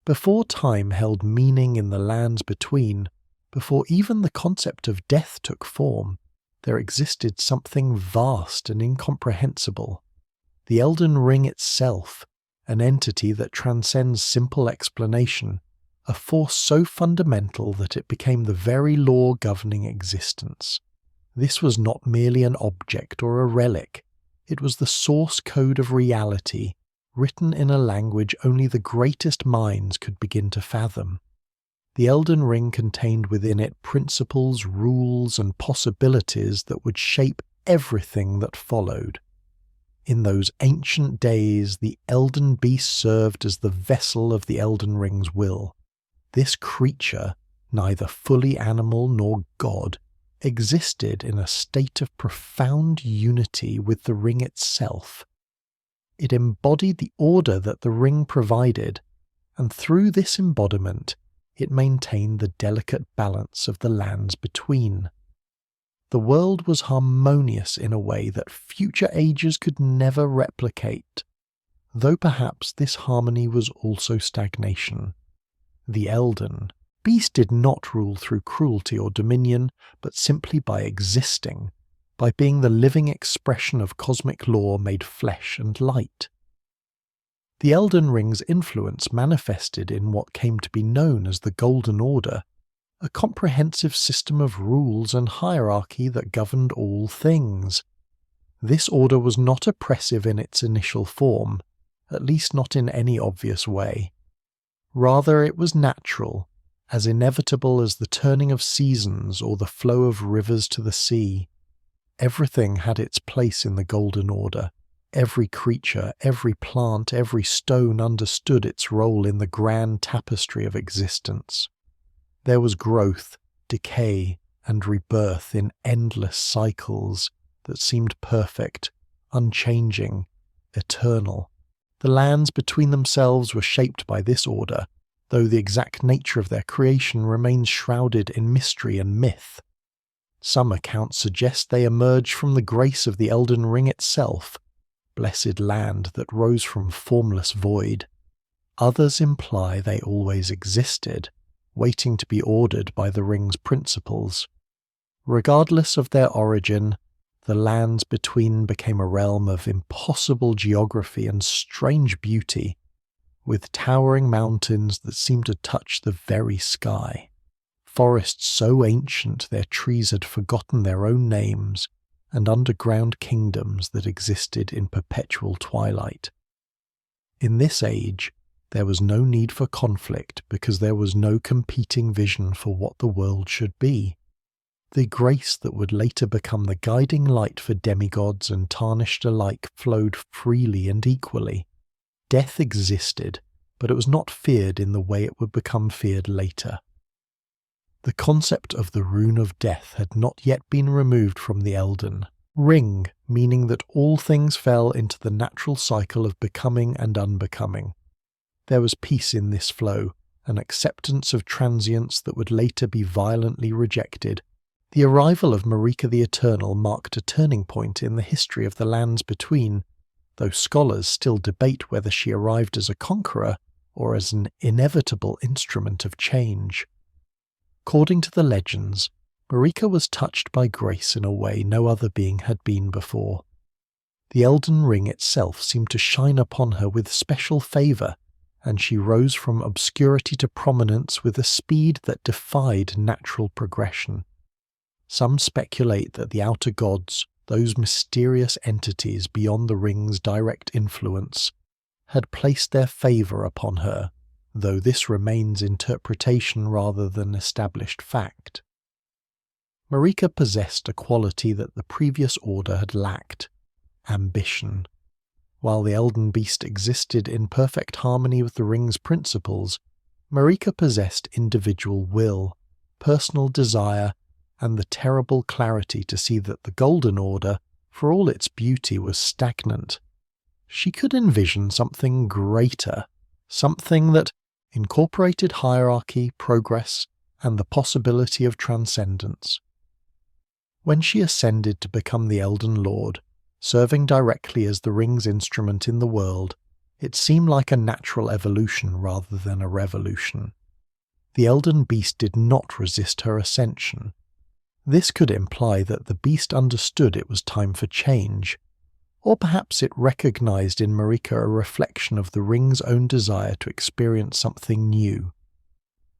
Before time held meaning in the lands between, before even the concept of death took form, there existed something vast and incomprehensible. The Elden Ring itself, an entity that transcends simple explanation, a force so fundamental that it became the very law governing existence. This was not merely an object or a relic, it was the source code of reality, written in a language only the greatest minds could begin to fathom. The Elden Ring contained within it principles, rules, and possibilities that would shape everything that followed. In those ancient days, the Elden Beast served as the vessel of the Elden Ring's will. This creature, neither fully animal nor god, existed in a state of profound unity with the ring itself. It embodied the order that the ring provided, and through this embodiment, it maintained the delicate balance of the lands between. The world was harmonious in a way that future ages could never replicate, though perhaps this harmony was also stagnation. The Elden Beast did not rule through cruelty or dominion, but simply by existing, by being the living expression of cosmic law made flesh and light. The Elden Ring's influence manifested in what came to be known as the Golden Order, a comprehensive system of rules and hierarchy that governed all things. This order was not oppressive in its initial form, at least not in any obvious way. Rather, it was natural, as inevitable as the turning of seasons or the flow of rivers to the sea. Everything had its place in the Golden Order. Every creature, every plant, every stone understood its role in the grand tapestry of existence. There was growth, decay, and rebirth in endless cycles that seemed perfect, unchanging, eternal. The lands between themselves were shaped by this order, though the exact nature of their creation remains shrouded in mystery and myth. Some accounts suggest they emerged from the grace of the Elden Ring itself, blessed land that rose from formless void. Others imply they always existed, waiting to be ordered by the ring's principles. Regardless of their origin, the lands between became a realm of impossible geography and strange beauty, with towering mountains that seemed to touch the very sky, forests so ancient their trees had forgotten their own names, and underground kingdoms that existed in perpetual twilight. In this age, there was no need for conflict because there was no competing vision for what the world should be. The grace that would later become the guiding light for demigods and Tarnished alike flowed freely and equally. Death existed, but it was not feared in the way it would become feared later. The concept of the Rune of Death had not yet been removed from the Elden Ring, meaning that all things fell into the natural cycle of becoming and unbecoming. There was peace in this flow, an acceptance of transience that would later be violently rejected. The arrival of Marika the Eternal marked a turning point in the history of the lands between, though scholars still debate whether she arrived as a conqueror or as an inevitable instrument of change. According to the legends, Marika was touched by grace in a way no other being had been before. The Elden Ring itself seemed to shine upon her with special favour, and she rose from obscurity to prominence with a speed that defied natural progression. Some speculate that the outer gods, those mysterious entities beyond the ring's direct influence, had placed their favour upon her, though this remains interpretation rather than established fact. Marika possessed a quality that the previous order had lacked: ambition. While the Elden Beast existed in perfect harmony with the ring's principles, Marika possessed individual will, personal desire, and the terrible clarity to see that the Golden Order, for all its beauty, was stagnant. She could envision something greater, something that incorporated hierarchy, progress, and the possibility of transcendence. When she ascended to become the Elden Lord, serving directly as the ring's instrument in the world, It seemed like a natural evolution rather than a revolution. The Elden Beast did not resist her ascension. This could imply that the beast understood it was time for change, or perhaps it recognized in Marika a reflection of the ring's own desire to experience something new.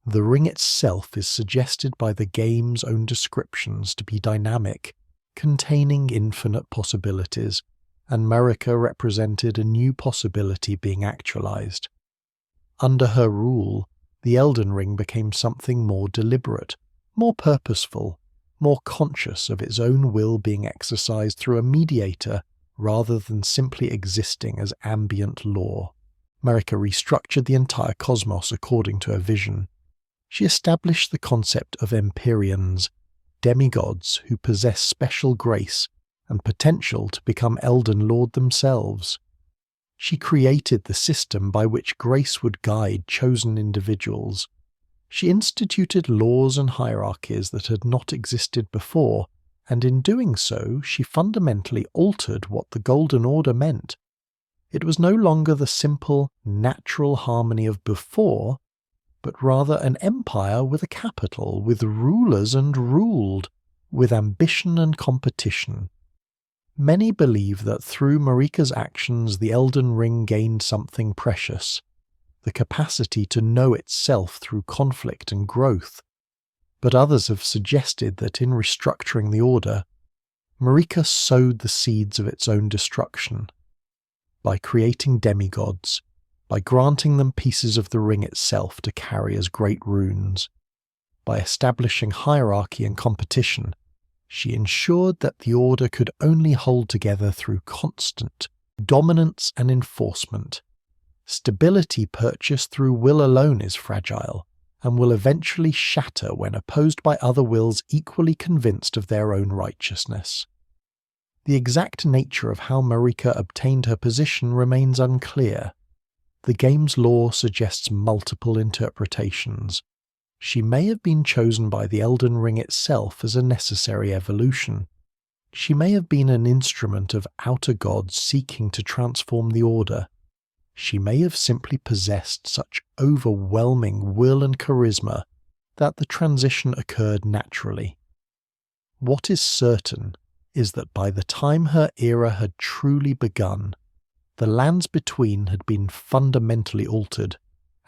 The ring itself is suggested by the game's own descriptions to be dynamic, containing infinite possibilities, and Marika represented a new possibility being actualized. Under her rule, the Elden Ring became something more deliberate, more purposeful, more conscious of its own will being exercised through a mediator rather than simply existing as ambient law. Marika restructured the entire cosmos according to her vision. She established the concept of Empyreans, demigods who possess special grace and potential to become Elden Lord themselves. She created the system by which grace would guide chosen individuals. She instituted laws and hierarchies that had not existed before, and in doing so, she fundamentally altered what the Golden Order meant. It was no longer the simple, natural harmony of before, but rather an empire with a capital, with rulers and ruled, with ambition and competition. Many believe that through Marika's actions the Elden Ring gained something precious, the capacity to know itself through conflict and growth. But others have suggested that in restructuring the Order, Marika sowed the seeds of its own destruction. By creating demigods, by granting them pieces of the ring itself to carry as great runes, by establishing hierarchy and competition, she ensured that the Order could only hold together through constant dominance and enforcement. Stability purchased through will alone is fragile, and will eventually shatter when opposed by other wills equally convinced of their own righteousness. The exact nature of how Marika obtained her position remains unclear. The game's lore suggests multiple interpretations. She may have been chosen by the Elden Ring itself as a necessary evolution. She may have been an instrument of outer gods seeking to transform the Order. She may have simply possessed such overwhelming will and charisma that the transition occurred naturally. What is certain is that by the time her era had truly begun, the lands between had been fundamentally altered,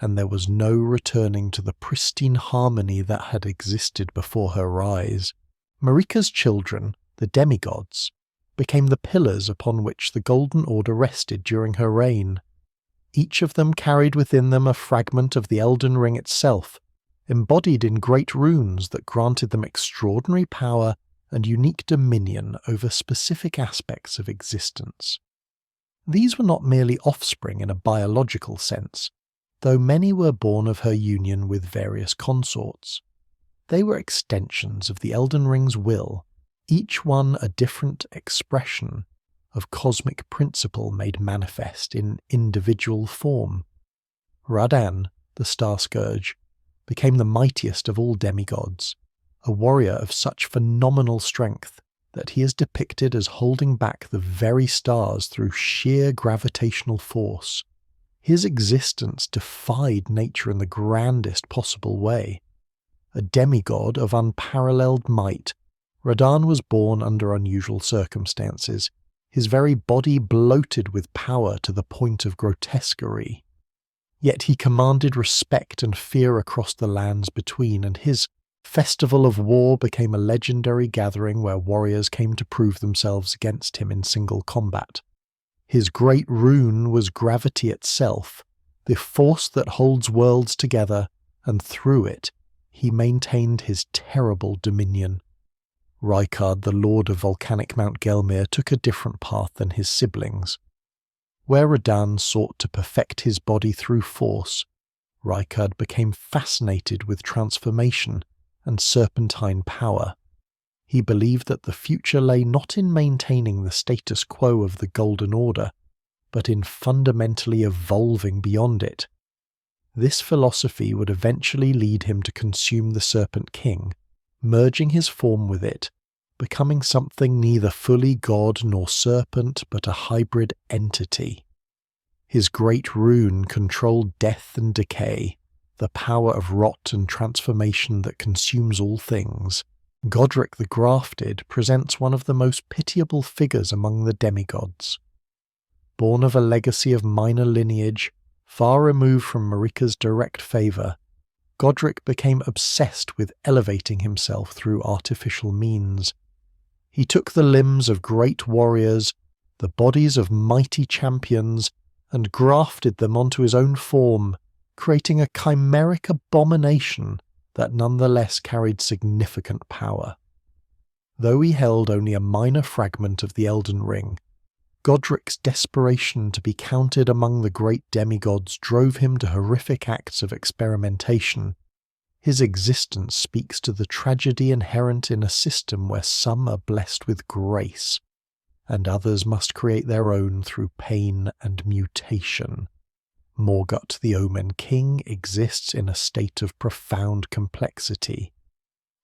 and there was no returning to the pristine harmony that had existed before her rise. Marika's children, the demigods, became the pillars upon which the Golden Order rested during her reign. Each of them carried within them a fragment of the Elden Ring itself, embodied in great runes that granted them extraordinary power and unique dominion over specific aspects of existence. These were not merely offspring in a biological sense, though many were born of her union with various consorts. They were extensions of the Elden Ring's will, each one a different expression of cosmic principle made manifest in individual form. Radahn, the Star Scourge, became the mightiest of all demigods, a warrior of such phenomenal strength that he is depicted as holding back the very stars through sheer gravitational force. His existence defied nature in the grandest possible way. A demigod of unparalleled might, Radahn was born under unusual circumstances, his very body bloated with power to the point of grotesquerie. Yet he commanded respect and fear across the lands between, and his festival of war became a legendary gathering where warriors came to prove themselves against him in single combat. His great rune was gravity itself, the force that holds worlds together, and through it he maintained his terrible dominion. Rykard, the lord of volcanic Mount Gelmir, took a different path than his siblings. Where Radahn sought to perfect his body through force, Rykard became fascinated with transformation and serpentine power. He believed that the future lay not in maintaining the status quo of the Golden Order, but in fundamentally evolving beyond it. This philosophy would eventually lead him to consume the Serpent King, merging his form with it, becoming something neither fully god nor serpent but a hybrid entity. His great rune controlled death and decay, the power of rot and transformation that consumes all things. Godrick the Grafted presents one of the most pitiable figures among the demigods. Born of a legacy of minor lineage, far removed from Marika's direct favour, Godrick became obsessed with elevating himself through artificial means. He took the limbs of great warriors, the bodies of mighty champions, and grafted them onto his own form, creating a chimeric abomination that nonetheless carried significant power. Though he held only a minor fragment of the Elden Ring, Godrick's desperation to be counted among the great demigods drove him to horrific acts of experimentation. His existence speaks to the tragedy inherent in a system where some are blessed with grace, and others must create their own through pain and mutation. Morgott the Omen King exists in a state of profound complexity.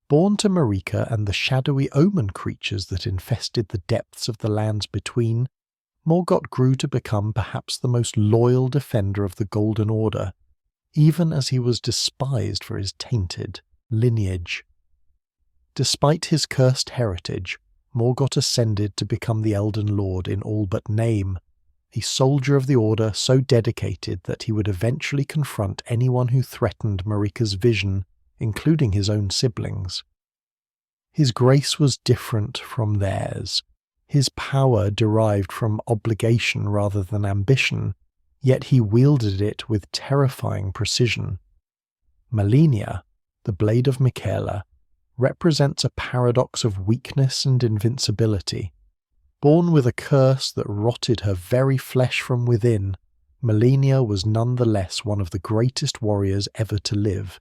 Born to Marika and the shadowy omen creatures that infested the depths of the lands between, Morgott grew to become perhaps the most loyal defender of the Golden Order, even as he was despised for his tainted lineage. Despite his cursed heritage, Morgott ascended to become the Elden Lord in all but name, a soldier of the Order so dedicated that he would eventually confront anyone who threatened Marika's vision, including his own siblings. His grace was different from theirs. His power derived from obligation rather than ambition, yet he wielded it with terrifying precision. Malenia, the blade of Miquella, represents a paradox of weakness and invincibility. Born with a curse that rotted her very flesh from within, Malenia was nonetheless one of the greatest warriors ever to live.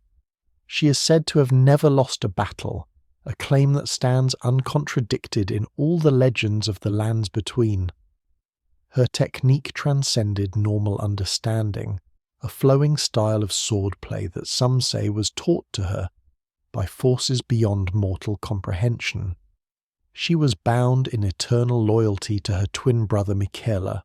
She is said to have never lost a battle, a claim that stands uncontradicted in all the legends of the lands between. Her technique transcended normal understanding, a flowing style of swordplay that some say was taught to her by forces beyond mortal comprehension. She was bound in eternal loyalty to her twin brother Miquella,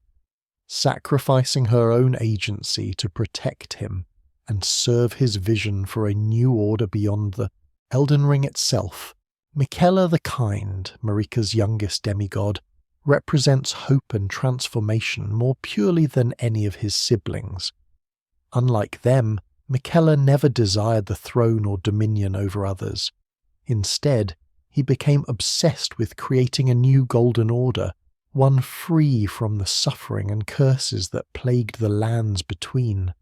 sacrificing her own agency to protect him and serve his vision for a new order beyond the Elden Ring itself. Miquella the Kind, Marika's youngest demigod, represents hope and transformation more purely than any of his siblings. Unlike them, Miquella never desired the throne or dominion over others. Instead, he became obsessed with creating a new golden order, one free from the suffering and curses that plagued the lands between.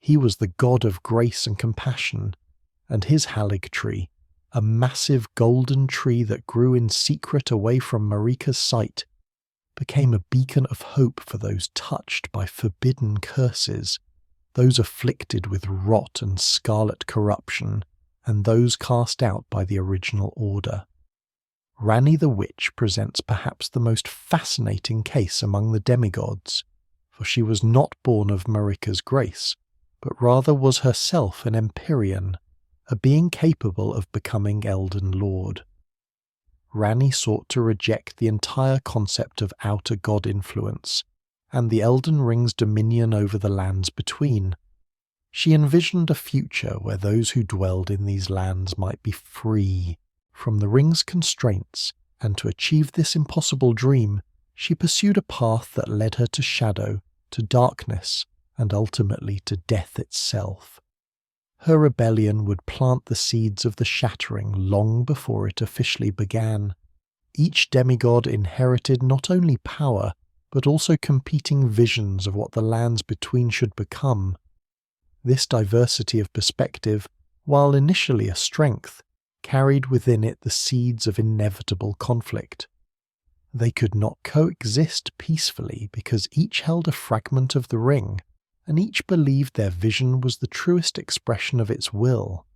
He was the god of grace and compassion, and his Erdtree, a massive golden tree that grew in secret away from Marika's sight, became a beacon of hope for those touched by forbidden curses, those afflicted with rot and scarlet corruption, and those cast out by the original order. Ranni the Witch presents perhaps the most fascinating case among the demigods, for she was not born of Marika's grace, but rather was herself an Empyrean, a being capable of becoming Elden Lord. Ranni sought to reject the entire concept of outer god influence, and the Elden Ring's dominion over the lands between. She envisioned a future where those who dwelled in these lands might be free from the ring's constraints, and to achieve this impossible dream, she pursued a path that led her to shadow, to darkness, and ultimately to death itself. Her rebellion would plant the seeds of the Shattering long before it officially began. Each demigod inherited not only power, but also competing visions of what the lands between should become. This diversity of perspective, while initially a strength, carried within it the seeds of inevitable conflict. They could not coexist peacefully because each held a fragment of the ring, and each believed their vision was the truest expression of its will.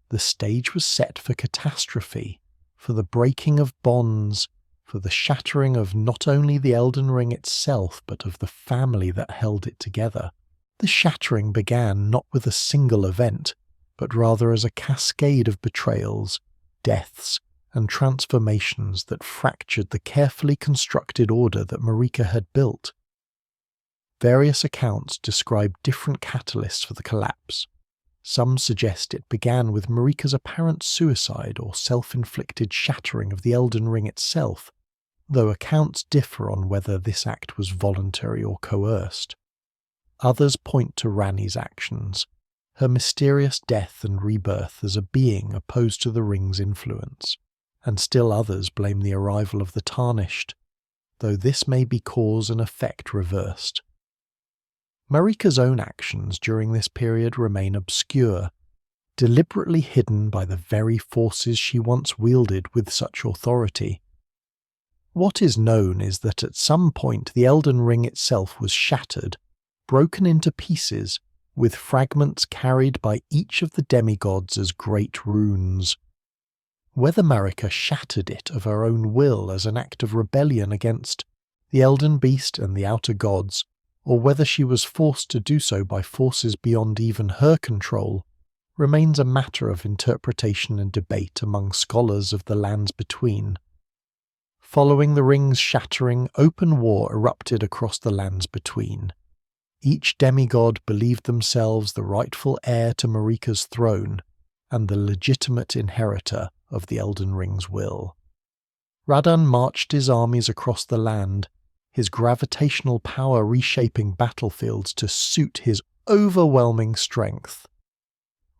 The stage was set for catastrophe, for the breaking of bonds, for the shattering of not only the Elden Ring itself, but of the family that held it together. The Shattering began not with a single event, but rather as a cascade of betrayals, deaths, and transformations that fractured the carefully constructed order that Marika had built. Various accounts describe different catalysts for the collapse. Some suggest it began with Marika's apparent suicide or self-inflicted shattering of the Elden Ring itself, though accounts differ on whether this act was voluntary or coerced. Others point to Ranni's actions, her mysterious death and rebirth as a being opposed to the ring's influence, and still others blame the arrival of the Tarnished, though this may be cause and effect reversed. Marika's own actions during this period remain obscure, deliberately hidden by the very forces she once wielded with such authority. What is known is that at some point the Elden Ring itself was shattered, broken into pieces, with fragments carried by each of the demigods as great runes. Whether Marika shattered it of her own will as an act of rebellion against the Elden Beast and the Outer Gods, or whether she was forced to do so by forces beyond even her control, remains a matter of interpretation and debate among scholars of the lands between. Following the ring's shattering, open war erupted across the lands between. Each demigod believed themselves the rightful heir to Marika's throne and the legitimate inheritor of the Elden Ring's will. Radahn marched his armies across the land, his gravitational power reshaping battlefields to suit his overwhelming strength.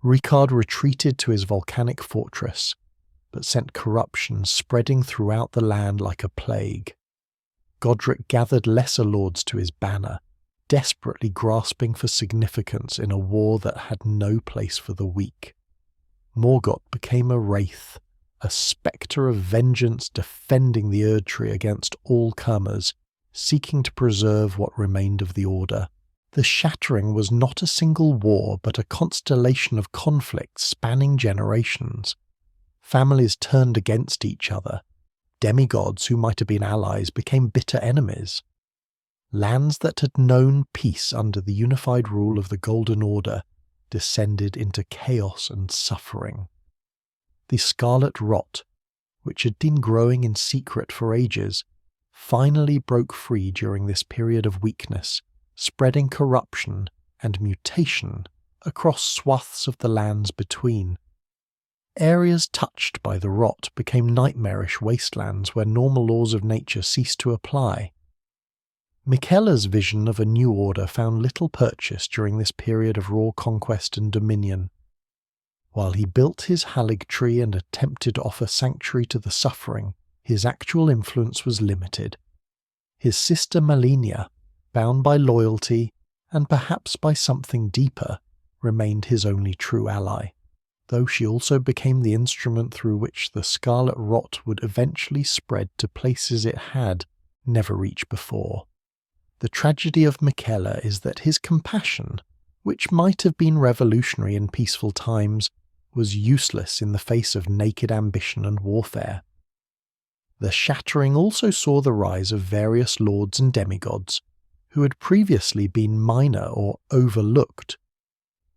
Rykard retreated to his volcanic fortress, but sent corruption spreading throughout the land like a plague. Godrick gathered lesser lords to his banner, desperately grasping for significance in a war that had no place for the weak. Morgott became a wraith, a spectre of vengeance defending the Erdtree against all comers, seeking to preserve what remained of the Order. The Shattering was not a single war, but a constellation of conflicts spanning generations. Families turned against each other. Demigods who might have been allies became bitter enemies. Lands that had known peace under the unified rule of the Golden Order descended into chaos and suffering. The Scarlet Rot, which had been growing in secret for ages, finally broke free during this period of weakness, spreading corruption and mutation across swaths of the lands between. Areas touched by the rot became nightmarish wastelands where normal laws of nature ceased to apply. Miquella's vision of a new order found little purchase during this period of raw conquest and dominion. While he built his Erdtree and attempted to offer sanctuary to the suffering, his actual influence was limited. His sister Malenia, bound by loyalty and perhaps by something deeper, remained his only true ally, though she also became the instrument through which the Scarlet Rot would eventually spread to places it had never reached before. The tragedy of Miquella is that his compassion, which might have been revolutionary in peaceful times, was useless in the face of naked ambition and warfare. The Shattering also saw the rise of various lords and demigods, who had previously been minor or overlooked.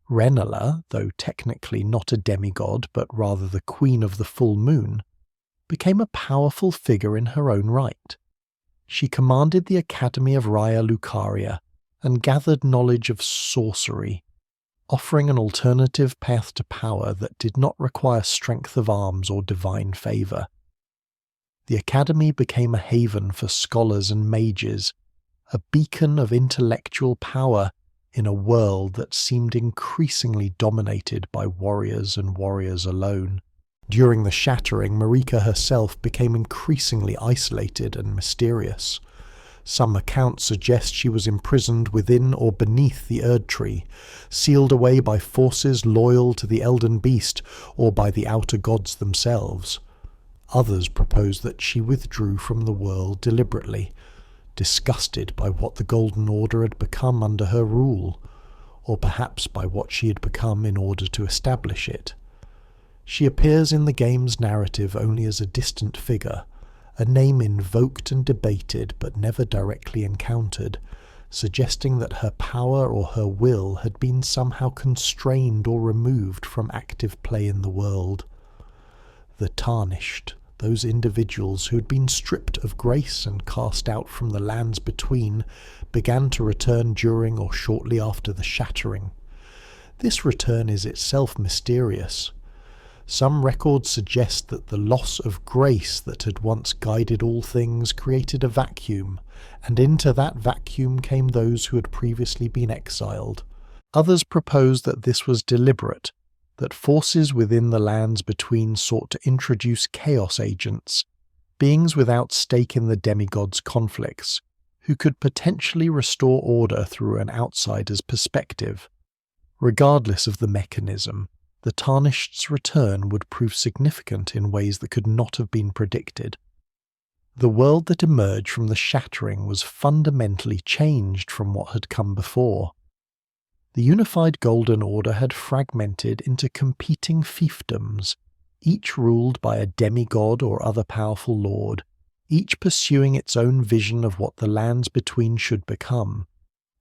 Rennala, though technically not a demigod but rather the queen of the full moon, became a powerful figure in her own right. She commanded the Academy of Raya Lucaria and gathered knowledge of sorcery, offering an alternative path to power that did not require strength of arms or divine favour. The Academy became a haven for scholars and mages, a beacon of intellectual power in a world that seemed increasingly dominated by warriors and warriors alone. During the Shattering, Marika herself became increasingly isolated and mysterious. Some accounts suggest she was imprisoned within or beneath the Erdtree, sealed away by forces loyal to the Elden Beast or by the Outer Gods themselves. Others propose that she withdrew from the world deliberately, disgusted by what the Golden Order had become under her rule, or perhaps by what she had become in order to establish it. She appears in the game's narrative only as a distant figure, a name invoked and debated but never directly encountered, suggesting that her power or her will had been somehow constrained or removed from active play in the world. The Tarnished, those individuals who had been stripped of grace and cast out from the lands between, began to return during or shortly after the Shattering. This return is itself mysterious. Some records suggest that the loss of grace that had once guided all things created a vacuum, and into that vacuum came those who had previously been exiled. Others propose that this was deliberate, that forces within the lands between sought to introduce chaos agents, beings without stake in the demigods' conflicts, who could potentially restore order through an outsider's perspective. Regardless of the mechanism, the Tarnished's return would prove significant in ways that could not have been predicted. The world that emerged from the Shattering was fundamentally changed from what had come before. The unified Golden Order had fragmented into competing fiefdoms, each ruled by a demigod or other powerful lord, each pursuing its own vision of what the lands between should become.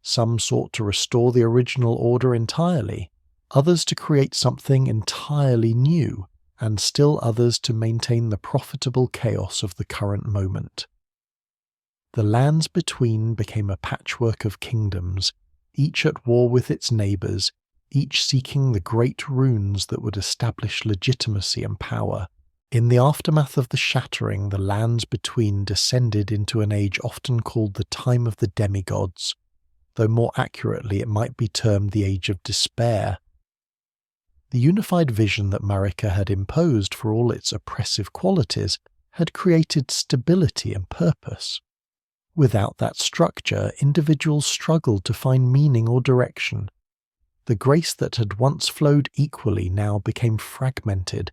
Some sought to restore the original order entirely, others to create something entirely new, and still others to maintain the profitable chaos of the current moment. The lands between became a patchwork of kingdoms, each at war with its neighbours, each seeking the great runes that would establish legitimacy and power. In the aftermath of the Shattering, the lands between descended into an age often called the Time of the Demigods, though more accurately it might be termed the Age of Despair. The unified vision that Marika had imposed, for all its oppressive qualities, had created stability and purpose. Without that structure, individuals struggled to find meaning or direction. The grace that had once flowed equally now became fragmented,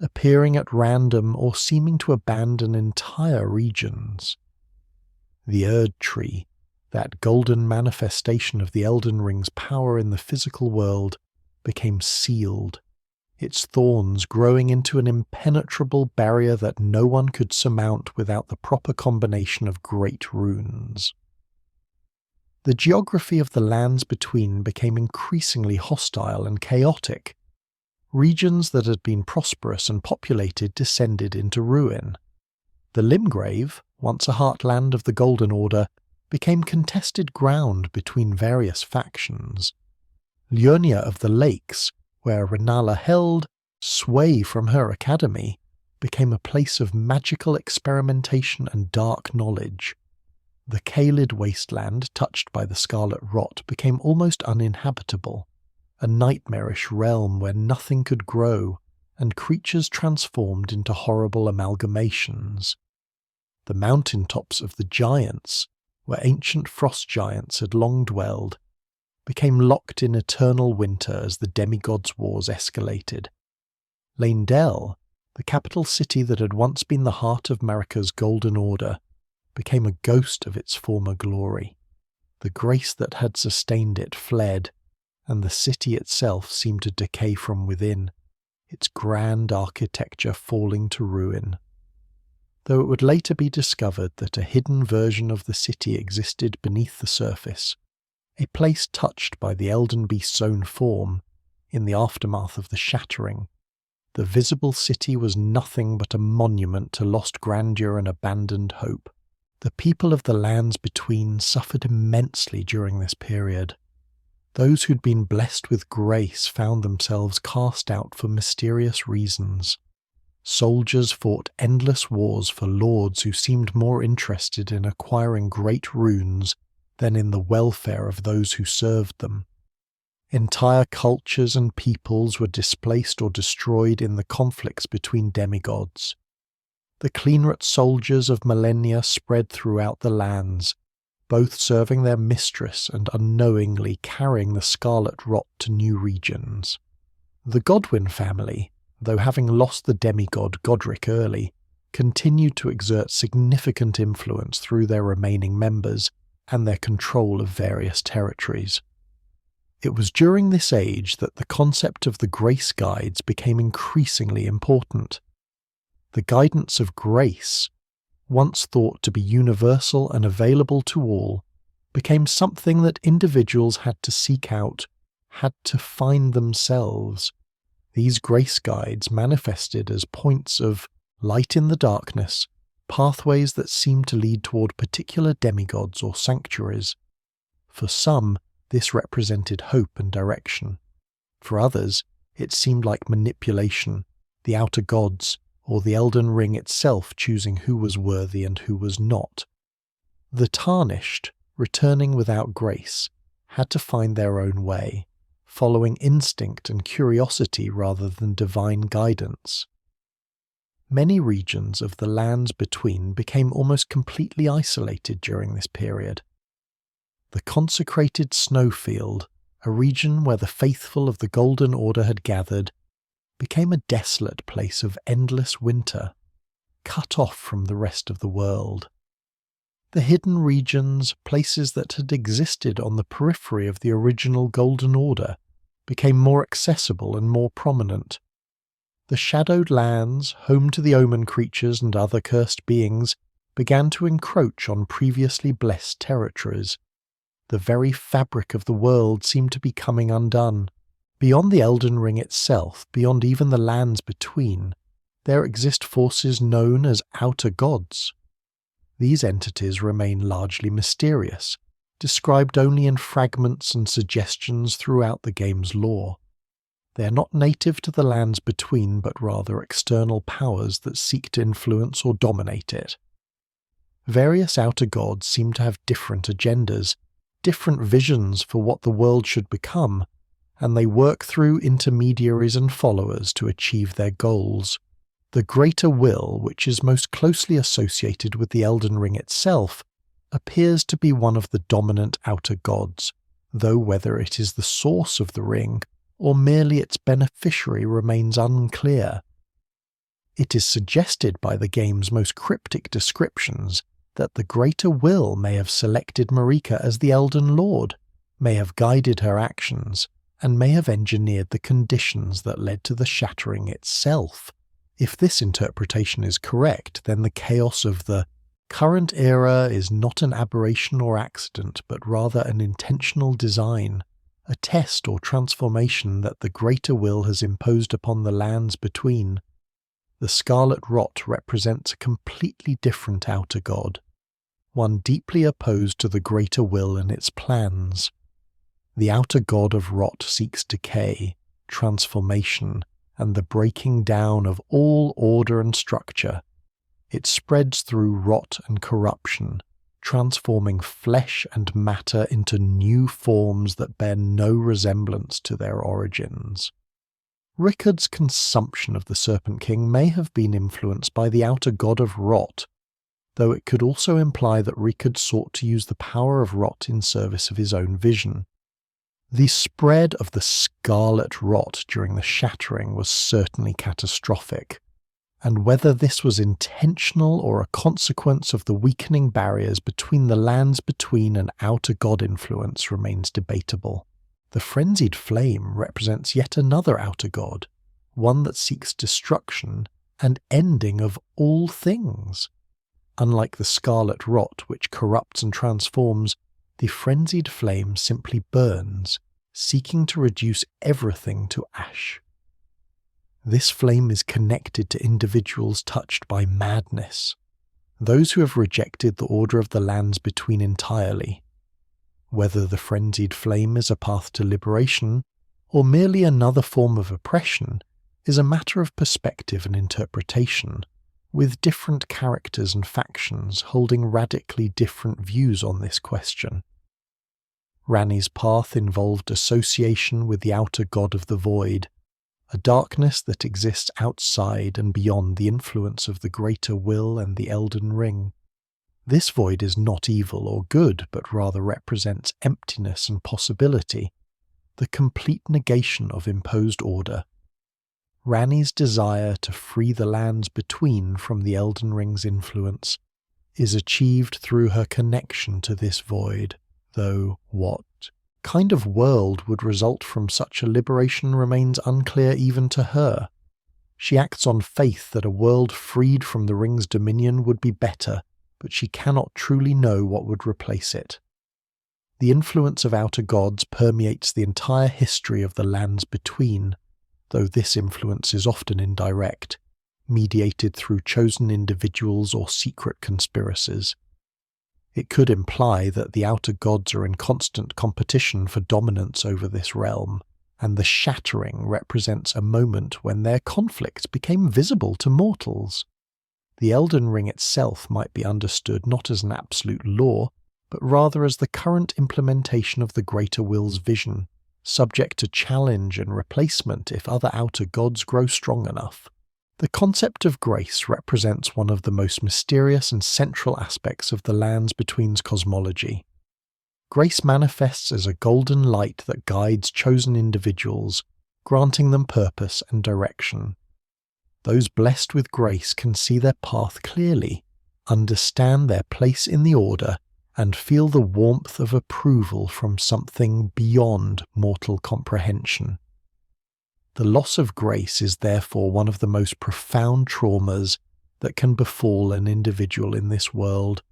appearing at random or seeming to abandon entire regions. The Erdtree, that golden manifestation of the Elden Ring's power in the physical world, became sealed, its thorns growing into an impenetrable barrier that no one could surmount without the proper combination of great runes. The geography of the lands between became increasingly hostile and chaotic. Regions that had been prosperous and populated descended into ruin. The Limgrave, once a heartland of the Golden Order, became contested ground between various factions. Liurnia of the Lakes, where Rennala held sway from her academy, became a place of magical experimentation and dark knowledge. The Caelid wasteland, touched by the Scarlet Rot, became almost uninhabitable, a nightmarish realm where nothing could grow, and creatures transformed into horrible amalgamations. The mountaintops of the Giants, where ancient frost giants had long dwelled, became locked in eternal winter as the demigods' wars escalated. Leyndell, the capital city that had once been the heart of Marika's Golden Order, became a ghost of its former glory. The grace that had sustained it fled, and the city itself seemed to decay from within, its grand architecture falling to ruin. Though it would later be discovered that a hidden version of the city existed beneath the surface, a place touched by the Elden Beast's own form, in the aftermath of the Shattering, the visible city was nothing but a monument to lost grandeur and abandoned hope. The people of the lands between suffered immensely during this period. Those who'd been blessed with grace found themselves cast out for mysterious reasons. Soldiers fought endless wars for lords who seemed more interested in acquiring great runes than in the welfare of those who served them. Entire cultures and peoples were displaced or destroyed in the conflicts between demigods. The Cleanroot soldiers of Malenia spread throughout the lands, both serving their mistress and unknowingly carrying the Scarlet Rot to new regions. The Godwyn family, though having lost the demigod Godrick early, continued to exert significant influence through their remaining members and their control of various territories. It was during this age that the concept of the grace guides became increasingly important. The guidance of grace, once thought to be universal and available to all, became something that individuals had to seek out, had to find themselves. These grace guides manifested as points of light in the darkness, pathways that seemed to lead toward particular demigods or sanctuaries. For some, this represented hope and direction. For others, it seemed like manipulation, the outer gods, or the Elden Ring itself choosing who was worthy and who was not. The Tarnished, returning without grace, had to find their own way, following instinct and curiosity rather than divine guidance. Many regions of the lands between became almost completely isolated during this period. The consecrated snowfield, a region where the faithful of the Golden Order had gathered, became a desolate place of endless winter, cut off from the rest of the world. The hidden regions, places that had existed on the periphery of the original Golden Order, became more accessible and more prominent. The shadowed lands, home to the omen creatures and other cursed beings, began to encroach on previously blessed territories. The very fabric of the world seemed to be coming undone. Beyond the Elden Ring itself, beyond even the lands between, there exist forces known as outer gods. These entities remain largely mysterious, described only in fragments and suggestions throughout the game's lore. They are not native to the lands between, but rather external powers that seek to influence or dominate it. Various outer gods seem to have different agendas, different visions for what the world should become, and they work through intermediaries and followers to achieve their goals. The greater will, which is most closely associated with the Elden Ring itself, appears to be one of the dominant outer gods, though whether it is the source of the ring or merely its beneficiary remains unclear. It is suggested by the game's most cryptic descriptions that the greater will may have selected Marika as the Elden Lord, may have guided her actions, and may have engineered the conditions that led to the Shattering itself. If this interpretation is correct, then the chaos of the current era is not an aberration or accident, but rather an intentional design, a test or transformation that the greater will has imposed upon the lands between. The Scarlet Rot represents a completely different outer god, one deeply opposed to the greater will and its plans. The outer god of Rot seeks decay, transformation, and the breaking down of all order and structure. It spreads through rot and corruption, transforming flesh and matter into new forms that bear no resemblance to their origins. Rykard's consumption of the Serpent King may have been influenced by the outer god of Rot, though it could also imply that Rykard sought to use the power of Rot in service of his own vision. The spread of the Scarlet Rot during the Shattering was certainly catastrophic, and whether this was intentional or a consequence of the weakening barriers between the lands between and outer god influence remains debatable. The Frenzied Flame represents yet another outer god, one that seeks destruction and ending of all things. Unlike the Scarlet Rot, which corrupts and transforms, the Frenzied Flame simply burns, seeking to reduce everything to ash. This flame is connected to individuals touched by madness, those who have rejected the order of the lands between entirely. Whether the Frenzied Flame is a path to liberation, or merely another form of oppression, is a matter of perspective and interpretation, with different characters and factions holding radically different views on this question. Ranni's path involved association with the outer god of the void, a darkness that exists outside and beyond the influence of the greater will and the Elden Ring. This void is not evil or good, but rather represents emptiness and possibility, the complete negation of imposed order. Ranni's desire to free the lands between from the Elden Ring's influence is achieved through her connection to this void, though what kind of world would result from such a liberation remains unclear even to her. She acts on faith that a world freed from the Ring's dominion would be better, but she cannot truly know what would replace it. The influence of outer gods permeates the entire history of the lands between, though this influence is often indirect, mediated through chosen individuals or secret conspiracies. It could imply that the outer gods are in constant competition for dominance over this realm, and the Shattering represents a moment when their conflict became visible to mortals. The Elden Ring itself might be understood not as an absolute law, but rather as the current implementation of the Greater Will's vision, subject to challenge and replacement if other outer gods grow strong enough. The concept of grace represents one of the most mysterious and central aspects of the Lands Between's cosmology. Grace manifests as a golden light that guides chosen individuals, granting them purpose and direction. Those blessed with grace can see their path clearly, understand their place in the order, and feel the warmth of approval from something beyond mortal comprehension. The loss of grace is therefore one of the most profound traumas that can befall an individual in this world,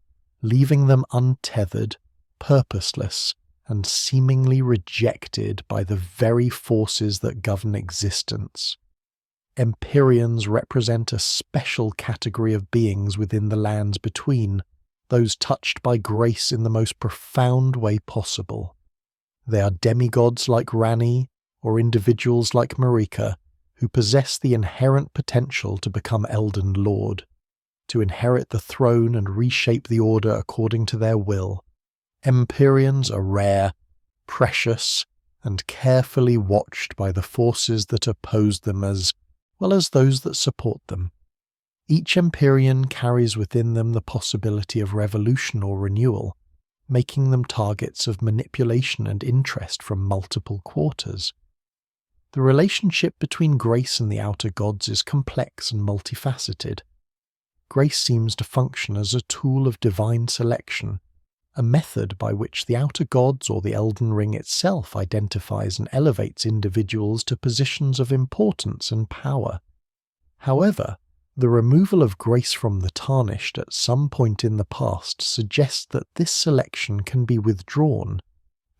leaving them untethered, purposeless, and seemingly rejected by the very forces that govern existence. Empyreans represent a special category of beings within the Lands Between, those touched by grace in the most profound way possible. They are demigods like Ranni, or individuals like Marika, who possess the inherent potential to become Elden Lord, to inherit the throne and reshape the order according to their will. Empyreans are rare, precious, and carefully watched by the forces that oppose them as well as those that support them. Each Empyrean carries within them the possibility of revolution or renewal, making them targets of manipulation and interest from multiple quarters. The relationship between grace and the outer gods is complex and multifaceted. Grace seems to function as a tool of divine selection, a method by which the outer gods or the Elden Ring itself identifies and elevates individuals to positions of importance and power. However, the removal of grace from the Tarnished at some point in the past suggests that this selection can be withdrawn,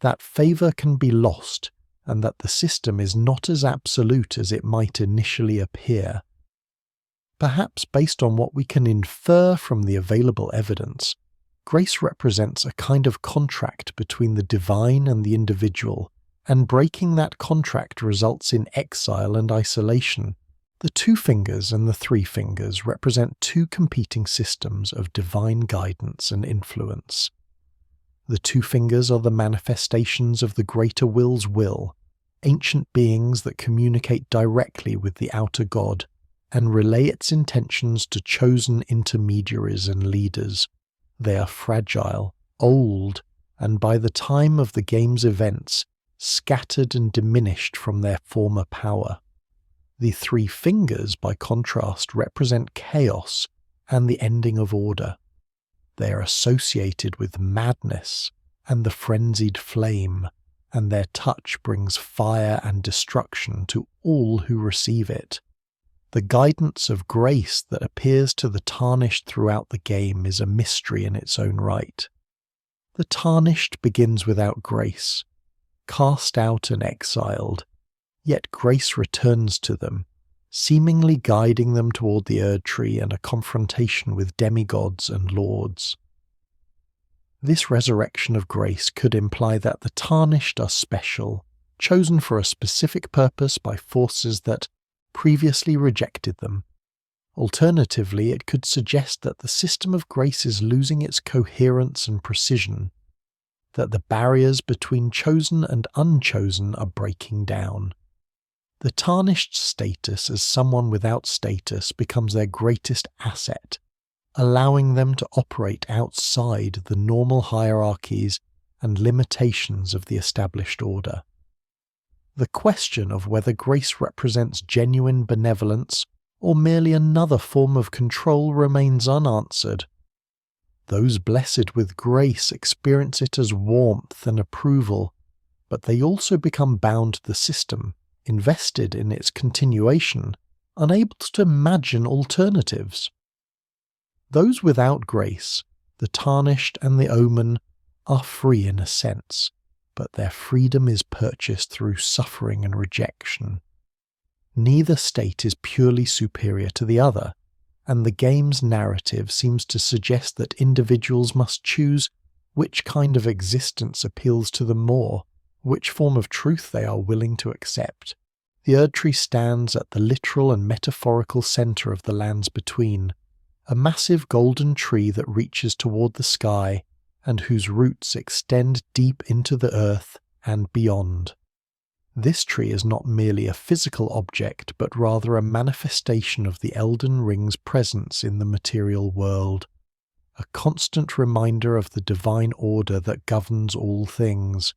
that favour can be lost, and that the system is not as absolute as it might initially appear. Perhaps based on what we can infer from the available evidence, grace represents a kind of contract between the divine and the individual, and breaking that contract results in exile and isolation. The 2 fingers and the 3 fingers represent 2 competing systems of divine guidance and influence. The 2 fingers are the manifestations of the Greater Will's will, ancient beings that communicate directly with the outer god and relay its intentions to chosen intermediaries and leaders. They are fragile, old, and by the time of the game's events, scattered and diminished from their former power. The 3 fingers, by contrast, represent chaos and the ending of order. They are associated with madness and the frenzied flame, and their touch brings fire and destruction to all who receive it. The guidance of grace that appears to the Tarnished throughout the game is a mystery in its own right. The Tarnished begins without grace, cast out and exiled, yet grace returns to them, seemingly guiding them toward the Erdtree and a confrontation with demigods and lords. This resurrection of grace could imply that the Tarnished are special, chosen for a specific purpose by forces that previously rejected them. Alternatively, it could suggest that the system of grace is losing its coherence and precision, that the barriers between chosen and unchosen are breaking down. The Tarnished status as someone without status becomes their greatest asset, allowing them to operate outside the normal hierarchies and limitations of the established order. The question of whether grace represents genuine benevolence or merely another form of control remains unanswered. Those blessed with grace experience it as warmth and approval, but they also become bound to the system, invested in its continuation, unable to imagine alternatives. Those without grace, the Tarnished and the Omen, are free in a sense, but their freedom is purchased through suffering and rejection. Neither state is purely superior to the other, and the game's narrative seems to suggest that individuals must choose which kind of existence appeals to them more, which form of truth they are willing to accept. The Erdtree stands at the literal and metaphorical centre of the lands between, a massive golden tree that reaches toward the sky and whose roots extend deep into the earth and beyond. This tree is not merely a physical object, but rather a manifestation of the Elden Ring's presence in the material world, a constant reminder of the divine order that governs all things.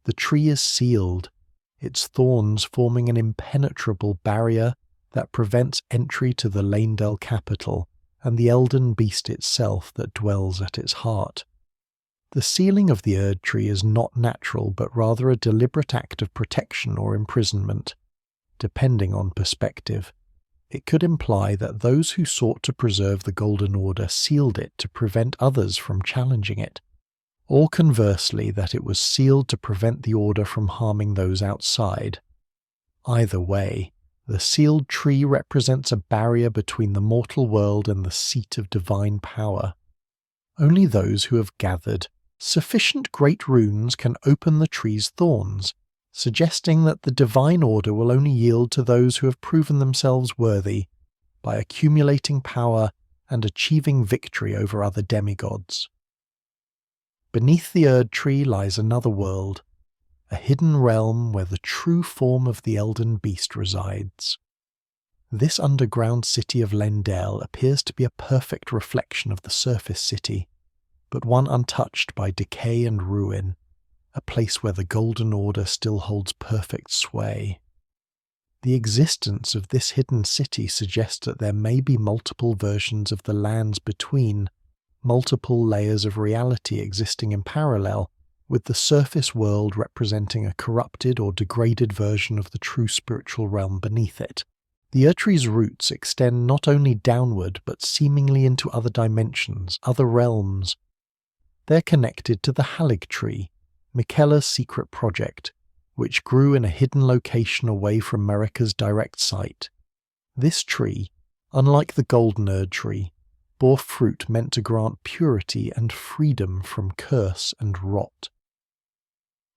The tree is sealed, its thorns forming an impenetrable barrier that prevents entry to the Leyndell capital and the Elden beast itself that dwells at its heart. The sealing of the Erdtree is not natural, but rather a deliberate act of protection or imprisonment, depending on perspective. It could imply that those who sought to preserve the Golden Order sealed it to prevent others from challenging it, or conversely that it was sealed to prevent the Order from harming those outside. Either way, the sealed tree represents a barrier between the mortal world and the seat of divine power. Only those who have gathered sufficient great runes can open the tree's thorns, suggesting that the divine order will only yield to those who have proven themselves worthy by accumulating power and achieving victory over other demigods. Beneath the Erdtree lies another world, a hidden realm where the true form of the Elden Beast resides. This underground city of Leyndell appears to be a perfect reflection of the surface city, but one untouched by decay and ruin, a place where the Golden Order still holds perfect sway. The existence of this hidden city suggests that there may be multiple versions of the lands between, multiple layers of reality existing in parallel, with the surface world representing a corrupted or degraded version of the true spiritual realm beneath it. The Erdtree's roots extend not only downward but seemingly into other dimensions, other realms. They're connected to the Halig tree, Miquella's secret project, which grew in a hidden location away from Marika's direct sight. This tree, unlike the Golden Erdtree, bore fruit meant to grant purity and freedom from curse and rot.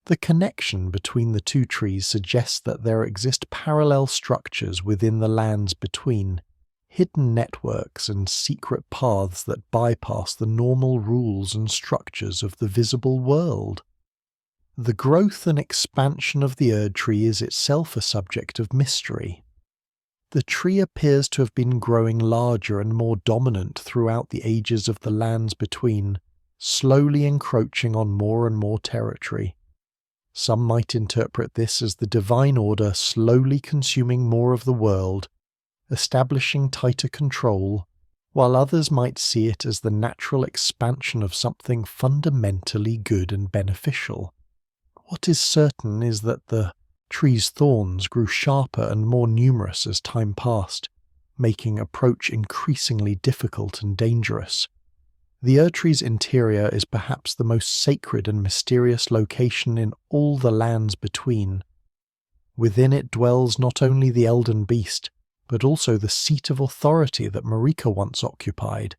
The connection between the two trees suggests that there exist parallel structures within the lands between, hidden networks and secret paths that bypass the normal rules and structures of the visible world. The growth and expansion of the Erdtree is itself a subject of mystery. The tree appears to have been growing larger and more dominant throughout the ages of the lands between, slowly encroaching on more and more territory. Some might interpret this as the divine order slowly consuming more of the world, establishing tighter control, while others might see it as the natural expansion of something fundamentally good and beneficial. What is certain is that the tree's thorns grew sharper and more numerous as time passed, making approach increasingly difficult and dangerous. The Erdtree's interior is perhaps the most sacred and mysterious location in all the lands between. Within it dwells not only the Elden Beast, but also the seat of authority that Marika once occupied,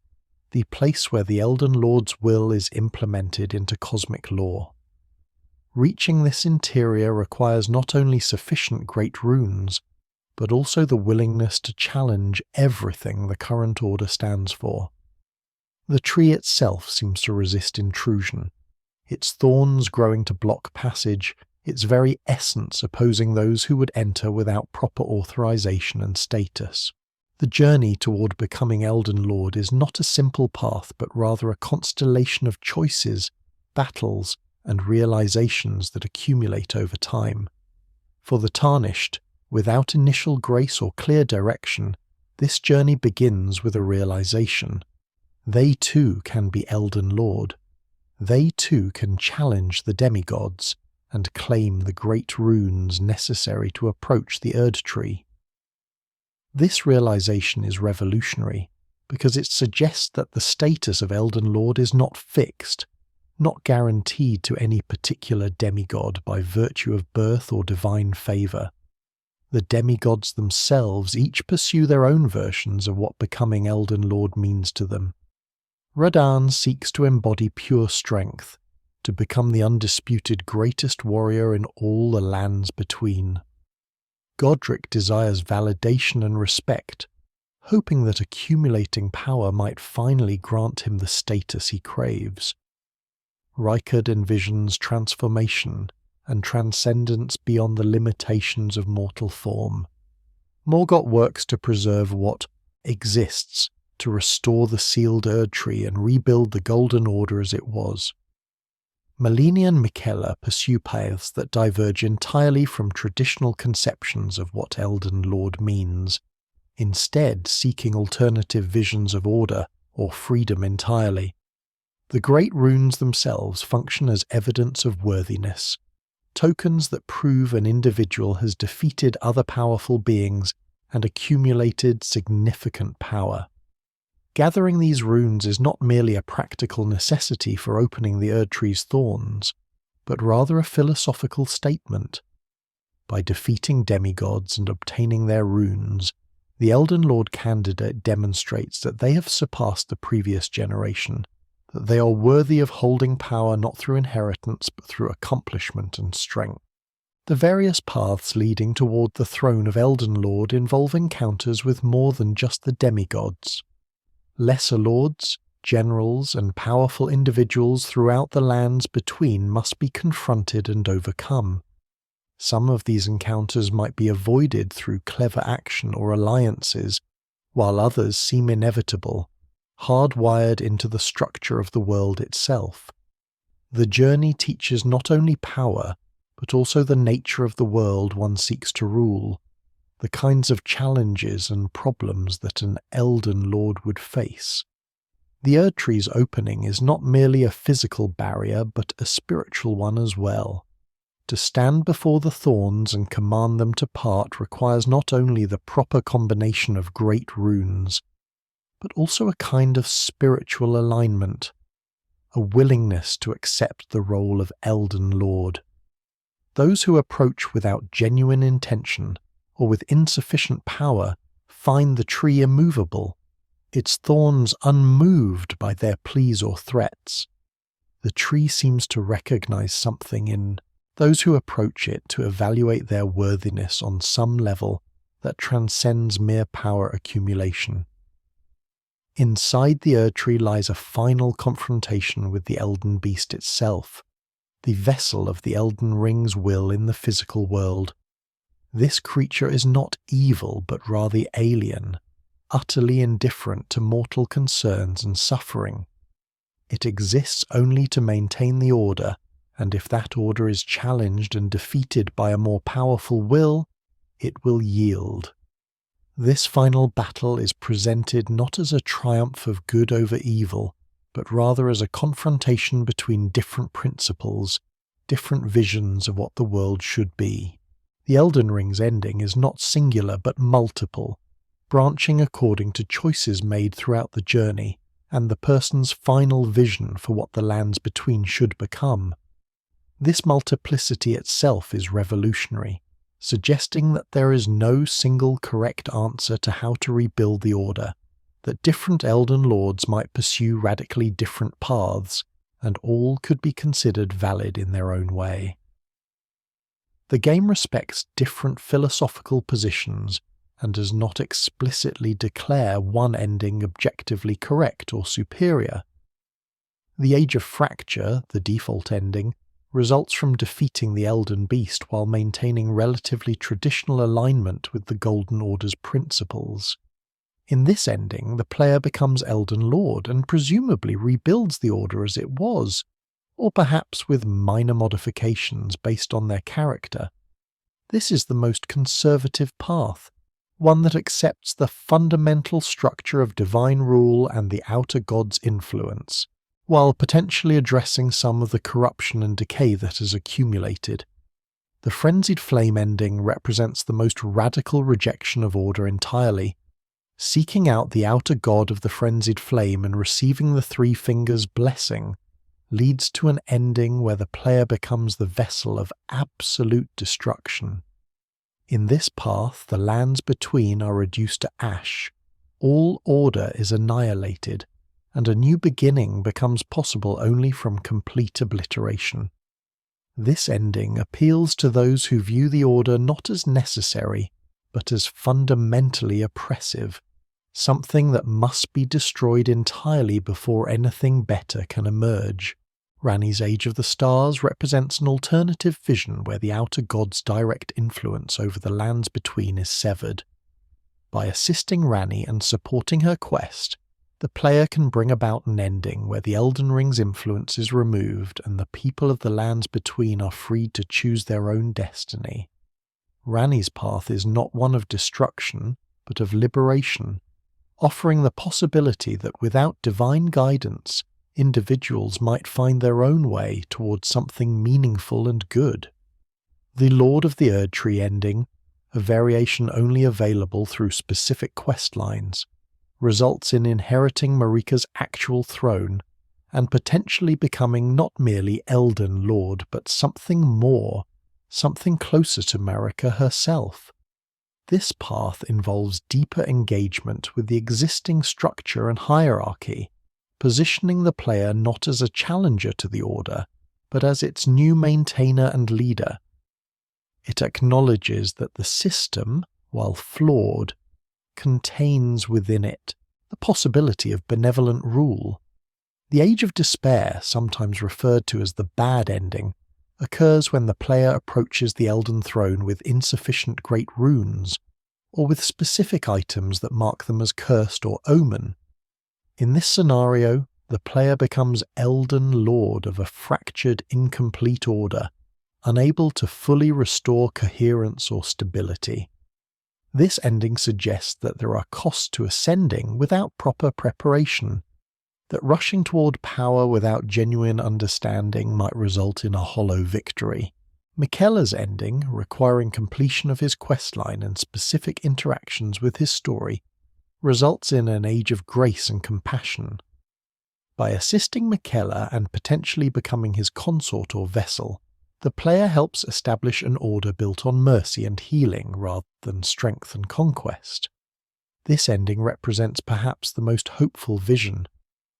the place where the Elden Lord's will is implemented into cosmic law. Reaching this interior requires not only sufficient great runes, but also the willingness to challenge everything the current order stands for. The tree itself seems to resist intrusion, its thorns growing to block passage, its very essence opposing those who would enter without proper authorization and status. The journey toward becoming Elden Lord is not a simple path, but rather a constellation of choices, battles, and realizations that accumulate over time. For the Tarnished, without initial grace or clear direction, this journey begins with a realization. They too can be Elden Lord. They too can challenge the demigods and claim the great runes necessary to approach the Erdtree. This realization is revolutionary because it suggests that the status of Elden Lord is not fixed, not guaranteed to any particular demigod by virtue of birth or divine favor. The demigods themselves each pursue their own versions of what becoming Elden Lord means to them. Radahn seeks to embody pure strength, to become the undisputed greatest warrior in all the lands between. Godrick desires validation and respect, hoping that accumulating power might finally grant him the status he craves. Rykard envisions transformation and transcendence beyond the limitations of mortal form. Morgott works to preserve what exists, to restore the sealed Erdtree and rebuild the Golden Order as it was. Malenia and Miquella pursue paths that diverge entirely from traditional conceptions of what Elden Lord means, instead seeking alternative visions of order or freedom entirely. The great runes themselves function as evidence of worthiness, tokens that prove an individual has defeated other powerful beings and accumulated significant power. Gathering these runes is not merely a practical necessity for opening the Erdtree's thorns, but rather a philosophical statement. By defeating demigods and obtaining their runes, the Elden Lord candidate demonstrates that they have surpassed the previous generation, that they are worthy of holding power not through inheritance but through accomplishment and strength. The various paths leading toward the throne of Elden Lord involve encounters with more than just the demigods. Lesser lords, generals, and powerful individuals throughout the lands between must be confronted and overcome. Some of these encounters might be avoided through clever action or alliances, while others seem inevitable, hardwired into the structure of the world itself. The journey teaches not only power, but also the nature of the world one seeks to rule, the kinds of challenges and problems that an Elden Lord would face. The Erdtree's opening is not merely a physical barrier, but a spiritual one as well. To stand before the thorns and command them to part requires not only the proper combination of great runes, but also a kind of spiritual alignment, a willingness to accept the role of Elden Lord. Those who approach without genuine intention, or with insufficient power, find the tree immovable, its thorns unmoved by their pleas or threats. The tree seems to recognize something in those who approach it to evaluate their worthiness on some level that transcends mere power accumulation. Inside the Erdtree lies a final confrontation with the Elden Beast itself, the vessel of the Elden Ring's will in the physical world. This creature is not evil, but rather alien, utterly indifferent to mortal concerns and suffering. It exists only to maintain the order, and if that order is challenged and defeated by a more powerful will, it will yield. This final battle is presented not as a triumph of good over evil, but rather as a confrontation between different principles, different visions of what the world should be. The Elden Ring's ending is not singular but multiple, branching according to choices made throughout the journey and the person's final vision for what the lands between should become. This multiplicity itself is revolutionary, suggesting that there is no single correct answer to how to rebuild the Order, that different Elden Lords might pursue radically different paths, and all could be considered valid in their own way. The game respects different philosophical positions and does not explicitly declare one ending objectively correct or superior. The Age of Fracture, the default ending, results from defeating the Elden Beast while maintaining relatively traditional alignment with the Golden Order's principles. In this ending, the player becomes Elden Lord and presumably rebuilds the Order as it was, or perhaps with minor modifications based on their character. This is the most conservative path, one that accepts the fundamental structure of divine rule and the outer god's influence, while potentially addressing some of the corruption and decay that has accumulated. The Frenzied Flame ending represents the most radical rejection of order entirely. Seeking out the outer god of the Frenzied Flame and receiving the Three Fingers' blessing leads to an ending where the player becomes the vessel of absolute destruction. In this path, the lands between are reduced to ash, all order is annihilated, and a new beginning becomes possible only from complete obliteration. This ending appeals to those who view the order not as necessary, but as fundamentally oppressive, something that must be destroyed entirely before anything better can emerge. Ranni's Age of the Stars represents an alternative vision where the outer god's direct influence over the lands between is severed. By assisting Ranni and supporting her quest, the player can bring about an ending where the Elden Ring's influence is removed and the people of the lands between are freed to choose their own destiny. Ranni's path is not one of destruction, but of liberation, offering the possibility that without divine guidance, individuals might find their own way towards something meaningful and good. The Lord of the Erdtree ending, a variation only available through specific quest lines, results in inheriting Marika's actual throne and potentially becoming not merely Elden Lord but something more, something closer to Marika herself. This path involves deeper engagement with the existing structure and hierarchy, positioning the player not as a challenger to the Order, but as its new maintainer and leader. It acknowledges that the system, while flawed, contains within it the possibility of benevolent rule. The Age of Despair, sometimes referred to as the bad ending, occurs when the player approaches the Elden Throne with insufficient great runes, or with specific items that mark them as cursed or omen. In this scenario, the player becomes Elden Lord of a fractured, incomplete order, unable to fully restore coherence or stability. This ending suggests that there are costs to ascending without proper preparation, that rushing toward power without genuine understanding might result in a hollow victory. Miquella's ending, requiring completion of his questline and specific interactions with his story, results in an age of grace and compassion. By assisting Miquella and potentially becoming his consort or vessel, the player helps establish an order built on mercy and healing rather than strength and conquest. This ending represents perhaps the most hopeful vision,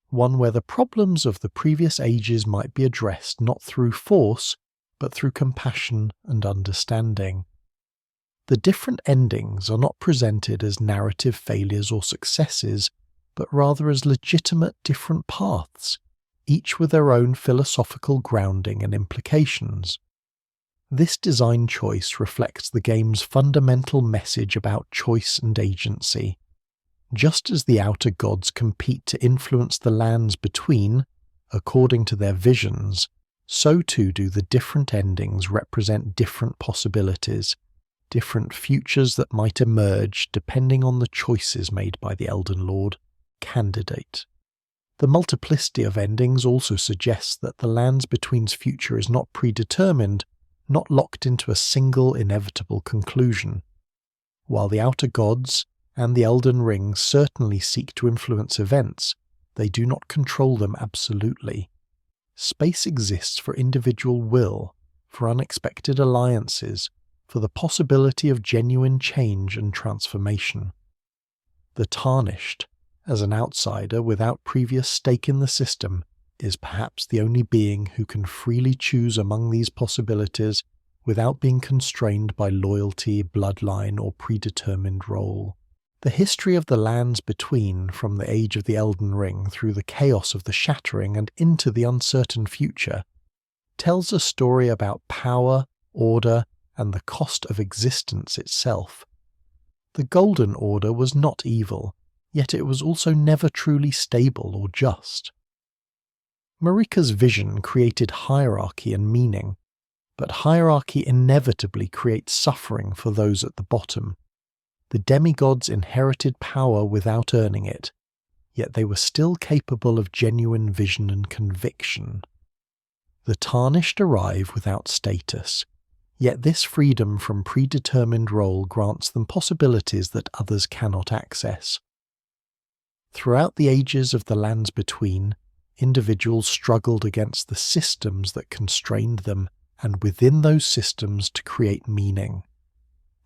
one where the problems of the previous ages might be addressed not through force, but through compassion and understanding. The different endings are not presented as narrative failures or successes, but rather as legitimate different paths, each with their own philosophical grounding and implications. This design choice reflects the game's fundamental message about choice and agency. Just as the outer gods compete to influence the lands between, according to their visions, so too do the different endings represent different possibilities, different futures that might emerge depending on the choices made by the Elden Lord candidate. The multiplicity of endings also suggests that the lands between's future is not predetermined, not locked into a single inevitable conclusion. While the outer gods and the Elden Ring certainly seek to influence events, they do not control them absolutely. Space exists for individual will, for unexpected alliances, for the possibility of genuine change and transformation. The Tarnished, as an outsider without previous stake in the system, is perhaps the only being who can freely choose among these possibilities without being constrained by loyalty, bloodline, or predetermined role. The history of the lands between, from the age of the Elden Ring through the chaos of the Shattering and into the uncertain future, tells a story about power, order, and the cost of existence itself. The Golden Order was not evil, yet it was also never truly stable or just. Marika's vision created hierarchy and meaning, but hierarchy inevitably creates suffering for those at the bottom. The demigods inherited power without earning it, yet they were still capable of genuine vision and conviction. The Tarnished arrive without status, yet this freedom from predetermined role grants them possibilities that others cannot access. Throughout the ages of the lands between, individuals struggled against the systems that constrained them, and within those systems to create meaning.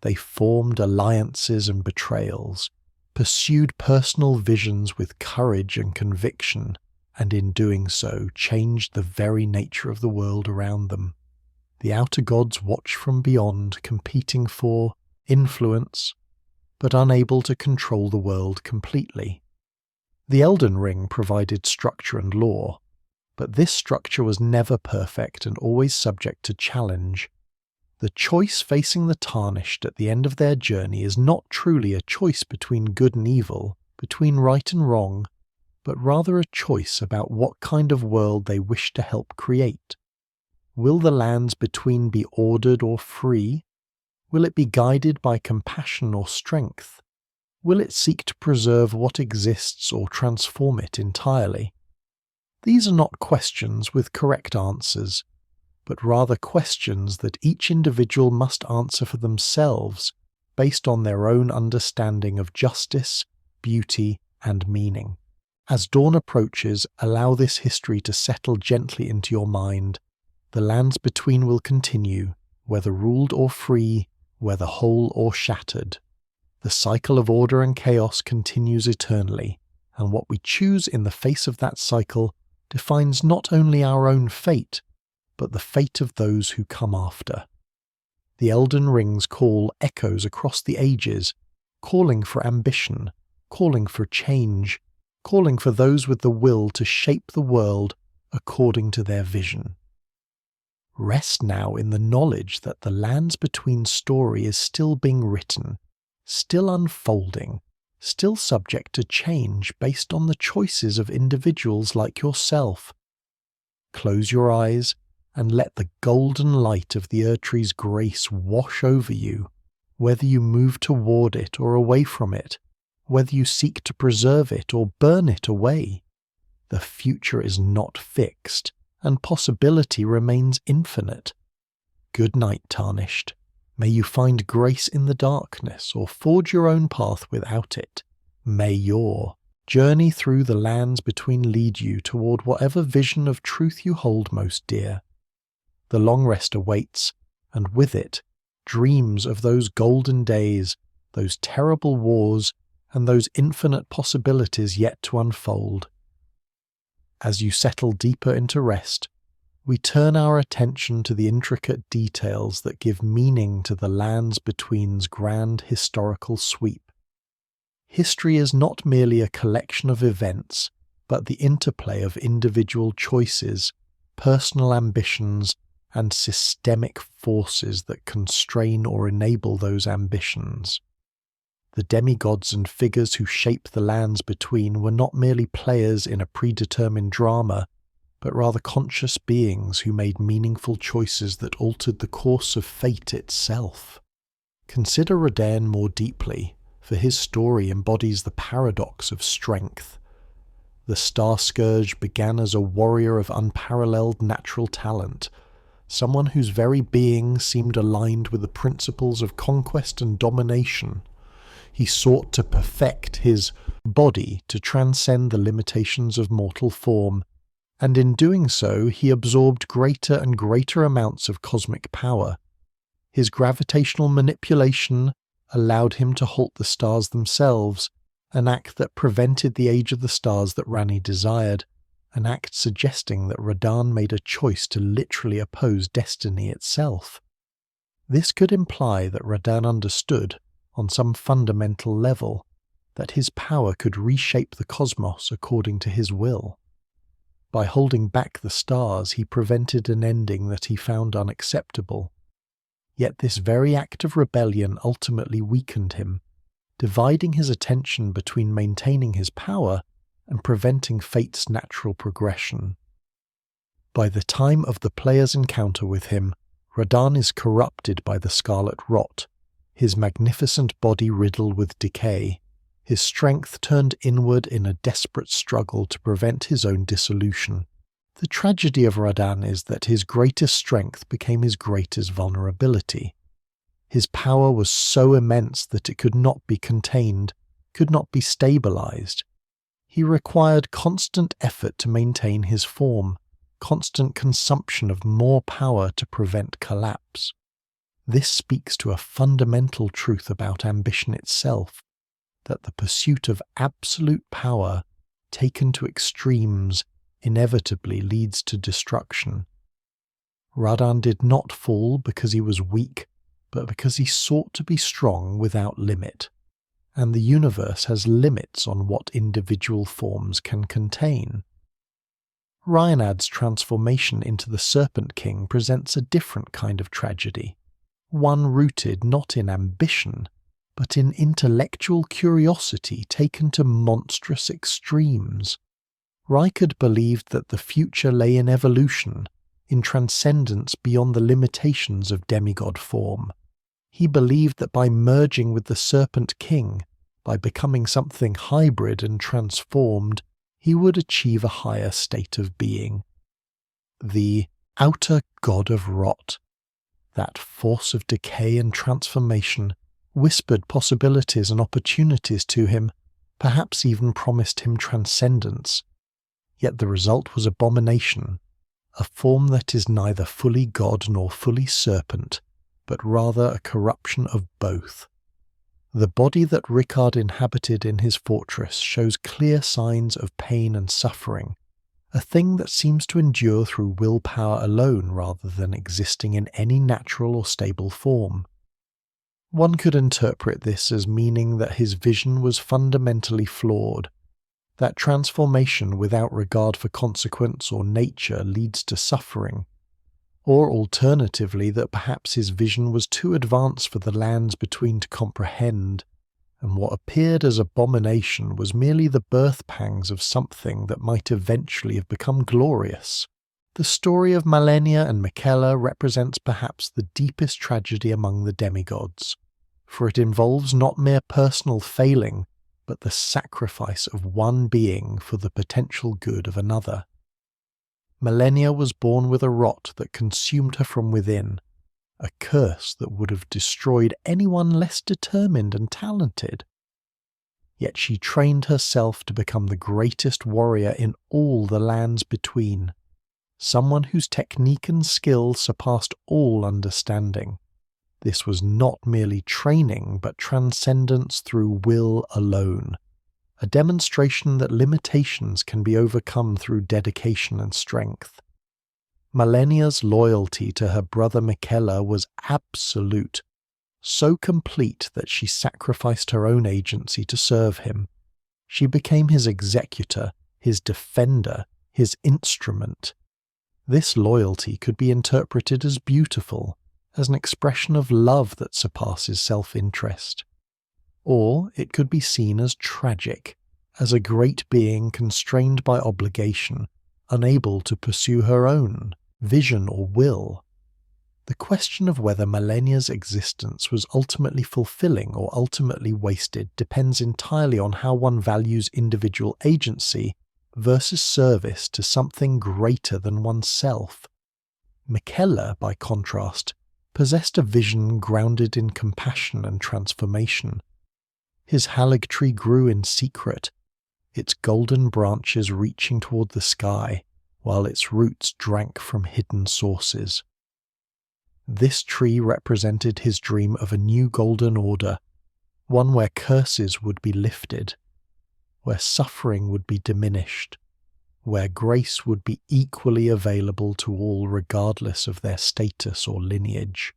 They formed alliances and betrayals, pursued personal visions with courage and conviction, and in doing so changed the very nature of the world around them. The outer gods watch from beyond, competing for influence, but unable to control the world completely. The Elden Ring provided structure and lore, but this structure was never perfect and always subject to challenge. The choice facing the Tarnished at the end of their journey is not truly a choice between good and evil, between right and wrong, but rather a choice about what kind of world they wish to help create. Will the lands between be ordered or free? Will it be guided by compassion or strength? Will it seek to preserve what exists or transform it entirely? These are not questions with correct answers, but rather questions that each individual must answer for themselves based on their own understanding of justice, beauty, and meaning. As dawn approaches, allow this history to settle gently into your mind. The lands between will continue, whether ruled or free, whether whole or shattered. The cycle of order and chaos continues eternally, and what we choose in the face of that cycle defines not only our own fate, but the fate of those who come after. The Elden Ring's call echoes across the ages, calling for ambition, calling for change, calling for those with the will to shape the world according to their vision. Rest now in the knowledge that the lands between story is still being written, still unfolding, still subject to change based on the choices of individuals like yourself. Close your eyes and let the golden light of the Erdtree's grace wash over you, whether you move toward it or away from it, whether you seek to preserve it or burn it away. The future is not fixed, and possibility remains infinite. Good night, Tarnished. May you find grace in the darkness or forge your own path without it. May your journey through the lands between lead you toward whatever vision of truth you hold most dear. The long rest awaits, and with it, dreams of those golden days, those terrible wars, and those infinite possibilities yet to unfold. As you settle deeper into rest, we turn our attention to the intricate details that give meaning to the lands between's grand historical sweep. History is not merely a collection of events, but the interplay of individual choices, personal ambitions, and systemic forces that constrain or enable those ambitions. The demigods and figures who shape the lands between were not merely players in a predetermined drama, but rather conscious beings who made meaningful choices that altered the course of fate itself. Consider Radahn more deeply, for his story embodies the paradox of strength. The Star Scourge began as a warrior of unparalleled natural talent, someone whose very being seemed aligned with the principles of conquest and domination. He sought to perfect his body to transcend the limitations of mortal form, and in doing so he absorbed greater and greater amounts of cosmic power. His gravitational manipulation allowed him to halt the stars themselves, an act that prevented the age of the stars that Ranni desired, an act suggesting that Radahn made a choice to literally oppose destiny itself. This could imply that Radahn understood, on some fundamental level, that his power could reshape the cosmos according to his will. By holding back the stars, he prevented an ending that he found unacceptable. Yet this very act of rebellion ultimately weakened him, dividing his attention between maintaining his power and preventing fate's natural progression. By the time of the player's encounter with him, Radahn is corrupted by the Scarlet Rot, his magnificent body riddled with decay, his strength turned inward in a desperate struggle to prevent his own dissolution. The tragedy of Radahn is that his greatest strength became his greatest vulnerability. His power was so immense that it could not be contained, could not be stabilized. He required constant effort to maintain his form, constant consumption of more power to prevent collapse. This speaks to a fundamental truth about ambition itself, that the pursuit of absolute power, taken to extremes, inevitably leads to destruction. Radahn did not fall because he was weak, but because he sought to be strong without limit, and the universe has limits on what individual forms can contain. Rynad's transformation into the Serpent King presents a different kind of tragedy, one rooted not in ambition, but in intellectual curiosity taken to monstrous extremes. Rykard believed that the future lay in evolution, in transcendence beyond the limitations of demigod form. He believed that by merging with the Serpent King, by becoming something hybrid and transformed, he would achieve a higher state of being. The outer god of rot, that force of decay and transformation, whispered possibilities and opportunities to him, perhaps even promised him transcendence. Yet the result was abomination, a form that is neither fully god nor fully serpent, but rather a corruption of both. The body that Rykard inhabited in his fortress shows clear signs of pain and suffering, a thing that seems to endure through willpower alone rather than existing in any natural or stable form. One could interpret this as meaning that his vision was fundamentally flawed, that transformation without regard for consequence or nature leads to suffering, or alternatively that perhaps his vision was too advanced for the lands between to comprehend, and what appeared as abomination was merely the birth pangs of something that might eventually have become glorious. The story of Malenia and Miquella represents perhaps the deepest tragedy among the demigods, for it involves not mere personal failing, but the sacrifice of one being for the potential good of another. Malenia was born with a rot that consumed her from within, a curse that would have destroyed anyone less determined and talented. Yet she trained herself to become the greatest warrior in all the lands between, someone whose technique and skill surpassed all understanding. This was not merely training, but transcendence through will alone, a demonstration that limitations can be overcome through dedication and strength. Malenia's loyalty to her brother Miquella was absolute, so complete that she sacrificed her own agency to serve him. She became his executor, his defender, his instrument. This loyalty could be interpreted as beautiful, as an expression of love that surpasses self-interest. Or it could be seen as tragic, as a great being constrained by obligation, unable to pursue her own vision or will. The question of whether Malenia's existence was ultimately fulfilling or ultimately wasted depends entirely on how one values individual agency versus service to something greater than oneself. Miquella, by contrast, possessed a vision grounded in compassion and transformation. His Erdtree grew in secret, its golden branches reaching toward the sky, while its roots drank from hidden sources. This tree represented his dream of a new golden order, one where curses would be lifted, where suffering would be diminished, where grace would be equally available to all regardless of their status or lineage.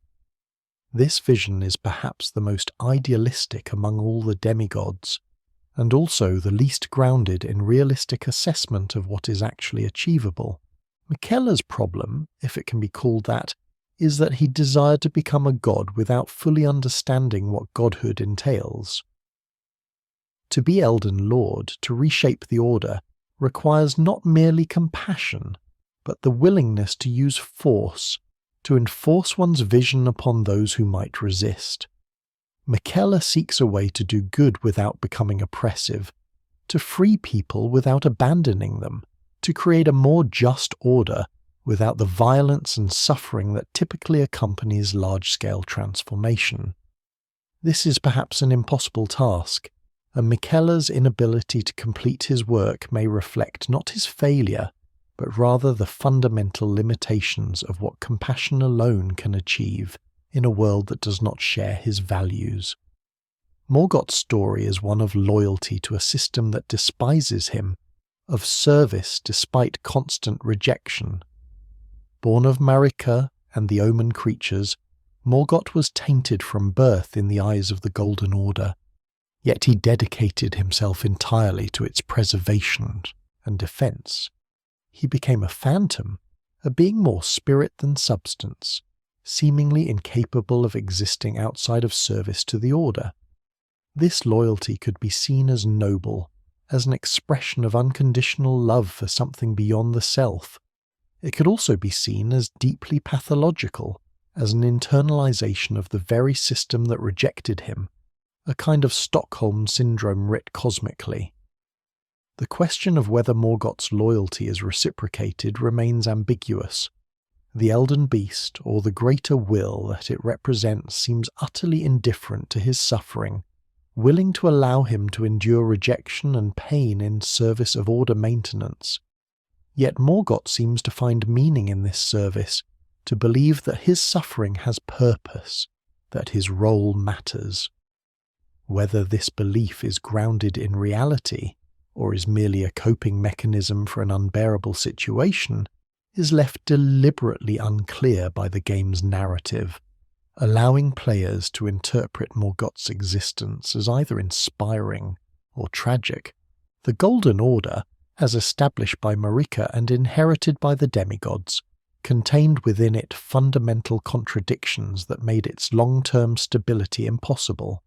This vision is perhaps the most idealistic among all the demigods, and also the least grounded in realistic assessment of what is actually achievable. Miquella's problem, if it can be called that, is that he desired to become a god without fully understanding what godhood entails. To be Elden Lord, to reshape the Order, requires not merely compassion, but the willingness to use force, to enforce one's vision upon those who might resist. Miquella seeks a way to do good without becoming oppressive, to free people without abandoning them, to create a more just order without the violence and suffering that typically accompanies large-scale transformation. This is perhaps an impossible task, and Miquella's inability to complete his work may reflect not his failure, but rather the fundamental limitations of what compassion alone can achieve. in a world that does not share his values. Morgott's story is one of loyalty to a system that despises him, of service despite constant rejection. Born of Marika and the Omen creatures, Morgott was tainted from birth in the eyes of the Golden Order, yet he dedicated himself entirely to its preservation and defence. He became a phantom, a being more spirit than substance, seemingly incapable of existing outside of service to the Order. This loyalty could be seen as noble, as an expression of unconditional love for something beyond the self. It could also be seen as deeply pathological, as an internalization of the very system that rejected him, a kind of Stockholm syndrome writ cosmically. The question of whether Morgott's loyalty is reciprocated remains ambiguous. The Elden Beast, or the greater will that it represents, seems utterly indifferent to his suffering, willing to allow him to endure rejection and pain in service of Order maintenance. Yet Morgott seems to find meaning in this service, to believe that his suffering has purpose, that his role matters. Whether this belief is grounded in reality, or is merely a coping mechanism for an unbearable situation, is left deliberately unclear by the game's narrative, allowing players to interpret Morgott's existence as either inspiring or tragic. The Golden Order, as established by Marika and inherited by the demigods, contained within it fundamental contradictions that made its long-term stability impossible.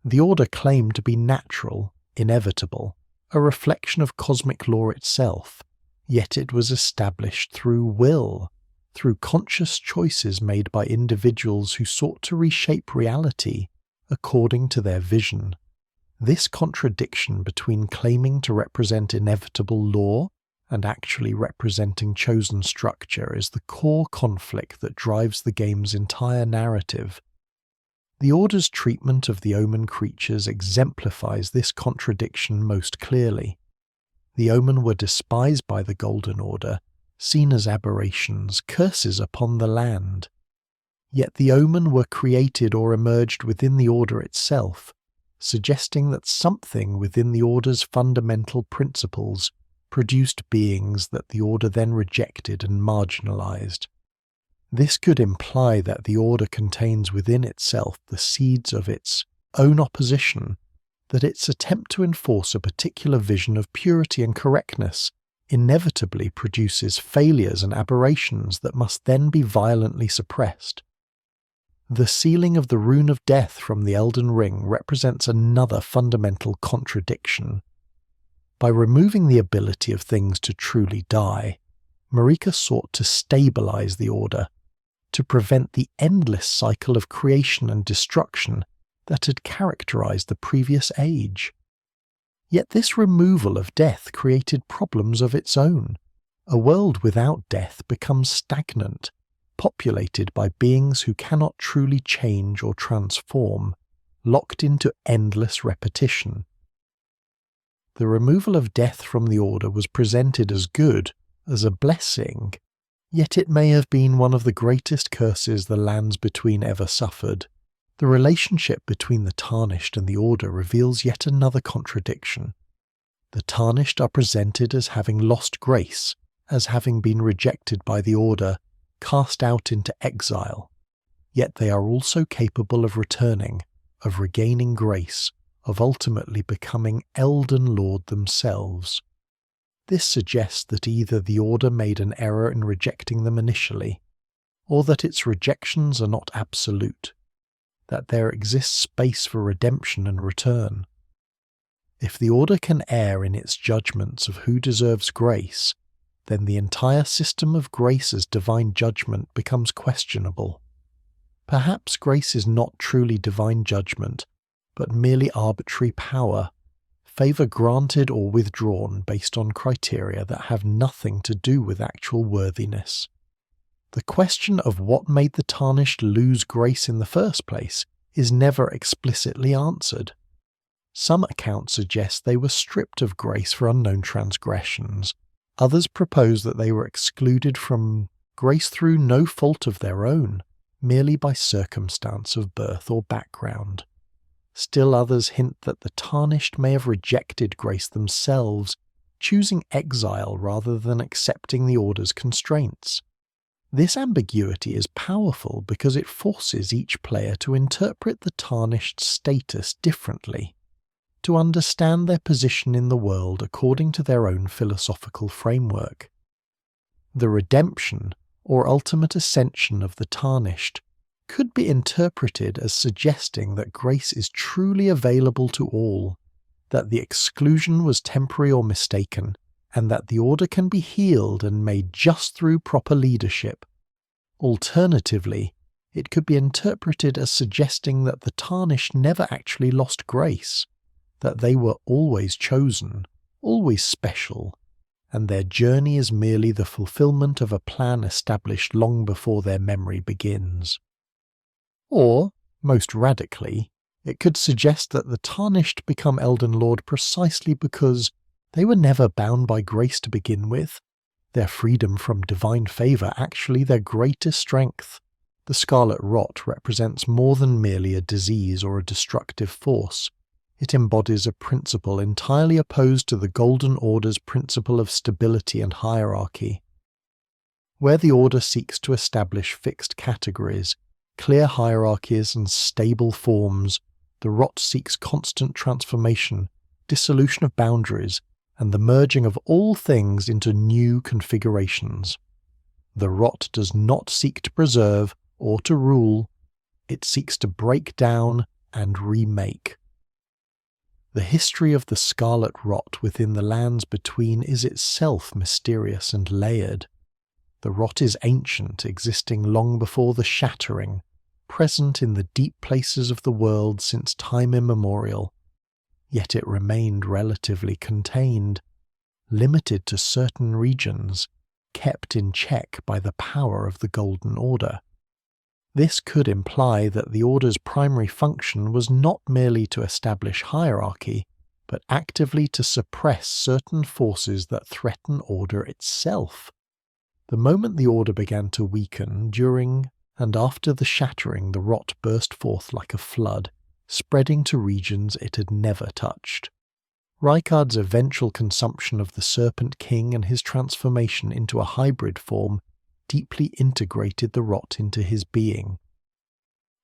The Order claimed to be natural, inevitable, a reflection of cosmic law itself, yet it was established through will, through conscious choices made by individuals who sought to reshape reality according to their vision. This contradiction between claiming to represent inevitable law and actually representing chosen structure is the core conflict that drives the game's entire narrative. The Order's treatment of the Omen creatures exemplifies this contradiction most clearly. The Omen were despised by the Golden Order, seen as aberrations, curses upon the land. Yet the Omen were created or emerged within the Order itself, suggesting that something within the Order's fundamental principles produced beings that the Order then rejected and marginalized. This could imply that the Order contains within itself the seeds of its own opposition, that its attempt to enforce a particular vision of purity and correctness inevitably produces failures and aberrations that must then be violently suppressed. The sealing of the Rune of Death from the Elden Ring represents another fundamental contradiction. By removing the ability of things to truly die, Marika sought to stabilize the Order, to prevent the endless cycle of creation and destruction that had characterized the previous age. Yet this removal of death created problems of its own. A world without death becomes stagnant, populated by beings who cannot truly change or transform, locked into endless repetition. The removal of death from the Order was presented as good, as a blessing, yet it may have been one of the greatest curses the lands between ever suffered. The relationship between the Tarnished and the Order reveals yet another contradiction. The Tarnished are presented as having lost grace, as having been rejected by the Order, cast out into exile, yet they are also capable of returning, of regaining grace, of ultimately becoming Elden Lord themselves. This suggests that either the Order made an error in rejecting them initially, or that its rejections are not absolute, that there exists space for redemption and return. If the Order can err in its judgments of who deserves grace, then the entire system of grace as divine judgment becomes questionable. Perhaps grace is not truly divine judgment, but merely arbitrary power, favour granted or withdrawn based on criteria that have nothing to do with actual worthiness. The question of what made the Tarnished lose grace in the first place is never explicitly answered. Some accounts suggest they were stripped of grace for unknown transgressions. Others propose that they were excluded from grace through no fault of their own, merely by circumstance of birth or background. Still others hint that the Tarnished may have rejected grace themselves, choosing exile rather than accepting the Order's constraints. This ambiguity is powerful because it forces each player to interpret the Tarnished's status differently, to understand their position in the world according to their own philosophical framework. The redemption, or ultimate ascension of the Tarnished, could be interpreted as suggesting that grace is truly available to all, that the exclusion was temporary or mistaken, and that the Order can be healed and made just through proper leadership. Alternatively, it could be interpreted as suggesting that the Tarnished never actually lost grace, that they were always chosen, always special, and their journey is merely the fulfillment of a plan established long before their memory begins. Or, most radically, it could suggest that the Tarnished become Elden Lord precisely because they were never bound by grace to begin with, their freedom from divine favour actually their greatest strength. The Scarlet Rot represents more than merely a disease or a destructive force. It embodies a principle entirely opposed to the Golden Order's principle of stability and hierarchy. Where the Order seeks to establish fixed categories, clear hierarchies and stable forms, the Rot seeks constant transformation, dissolution of boundaries, and the merging of all things into new configurations. The Rot does not seek to preserve or to rule, it seeks to break down and remake. The history of the Scarlet Rot within the lands between is itself mysterious and layered. The Rot is ancient, existing long before the Shattering, present in the deep places of the world since time immemorial. Yet it remained relatively contained, limited to certain regions, kept in check by the power of the Golden Order. This could imply that the Order's primary function was not merely to establish hierarchy, but actively to suppress certain forces that threaten order itself. The moment the Order began to weaken, during and after the Shattering, the Rot burst forth like a flood, spreading to regions it had never touched. Rykard's eventual consumption of the Serpent King and his transformation into a hybrid form deeply integrated the Rot into his being.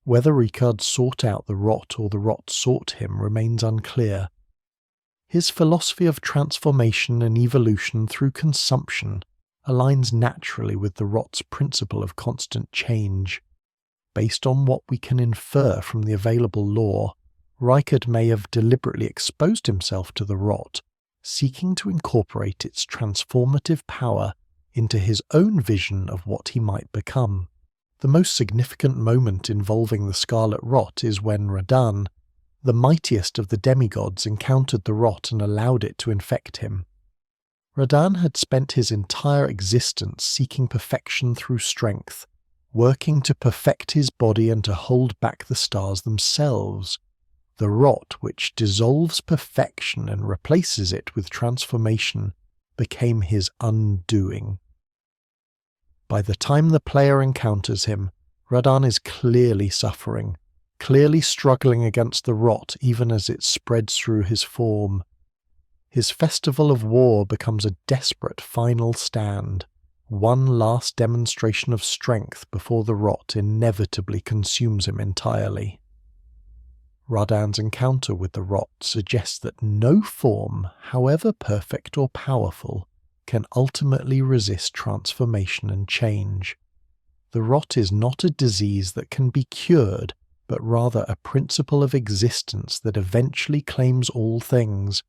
Whether Rykard sought out the Rot or the Rot sought him remains unclear. His philosophy of transformation and evolution through consumption aligns naturally with the Rot's principle of constant change. Based on what we can infer from the available lore, Rykard may have deliberately exposed himself to the Rot, seeking to incorporate its transformative power into his own vision of what he might become. The most significant moment involving the Scarlet Rot is when Radahn, the mightiest of the demigods, encountered the Rot and allowed it to infect him. Radahn had spent his entire existence seeking perfection through strength, working to perfect his body and to hold back the stars themselves. The Rot, which dissolves perfection and replaces it with transformation, became his undoing. By the time the player encounters him, Radahn is clearly suffering, clearly struggling against the Rot even as it spreads through his form. His festival of war becomes a desperate final stand, one last demonstration of strength before the Rot inevitably consumes him entirely. Radahn's encounter with the Rot suggests that no form, however perfect or powerful, can ultimately resist transformation and change. The Rot is not a disease that can be cured, but rather a principle of existence that eventually claims all things.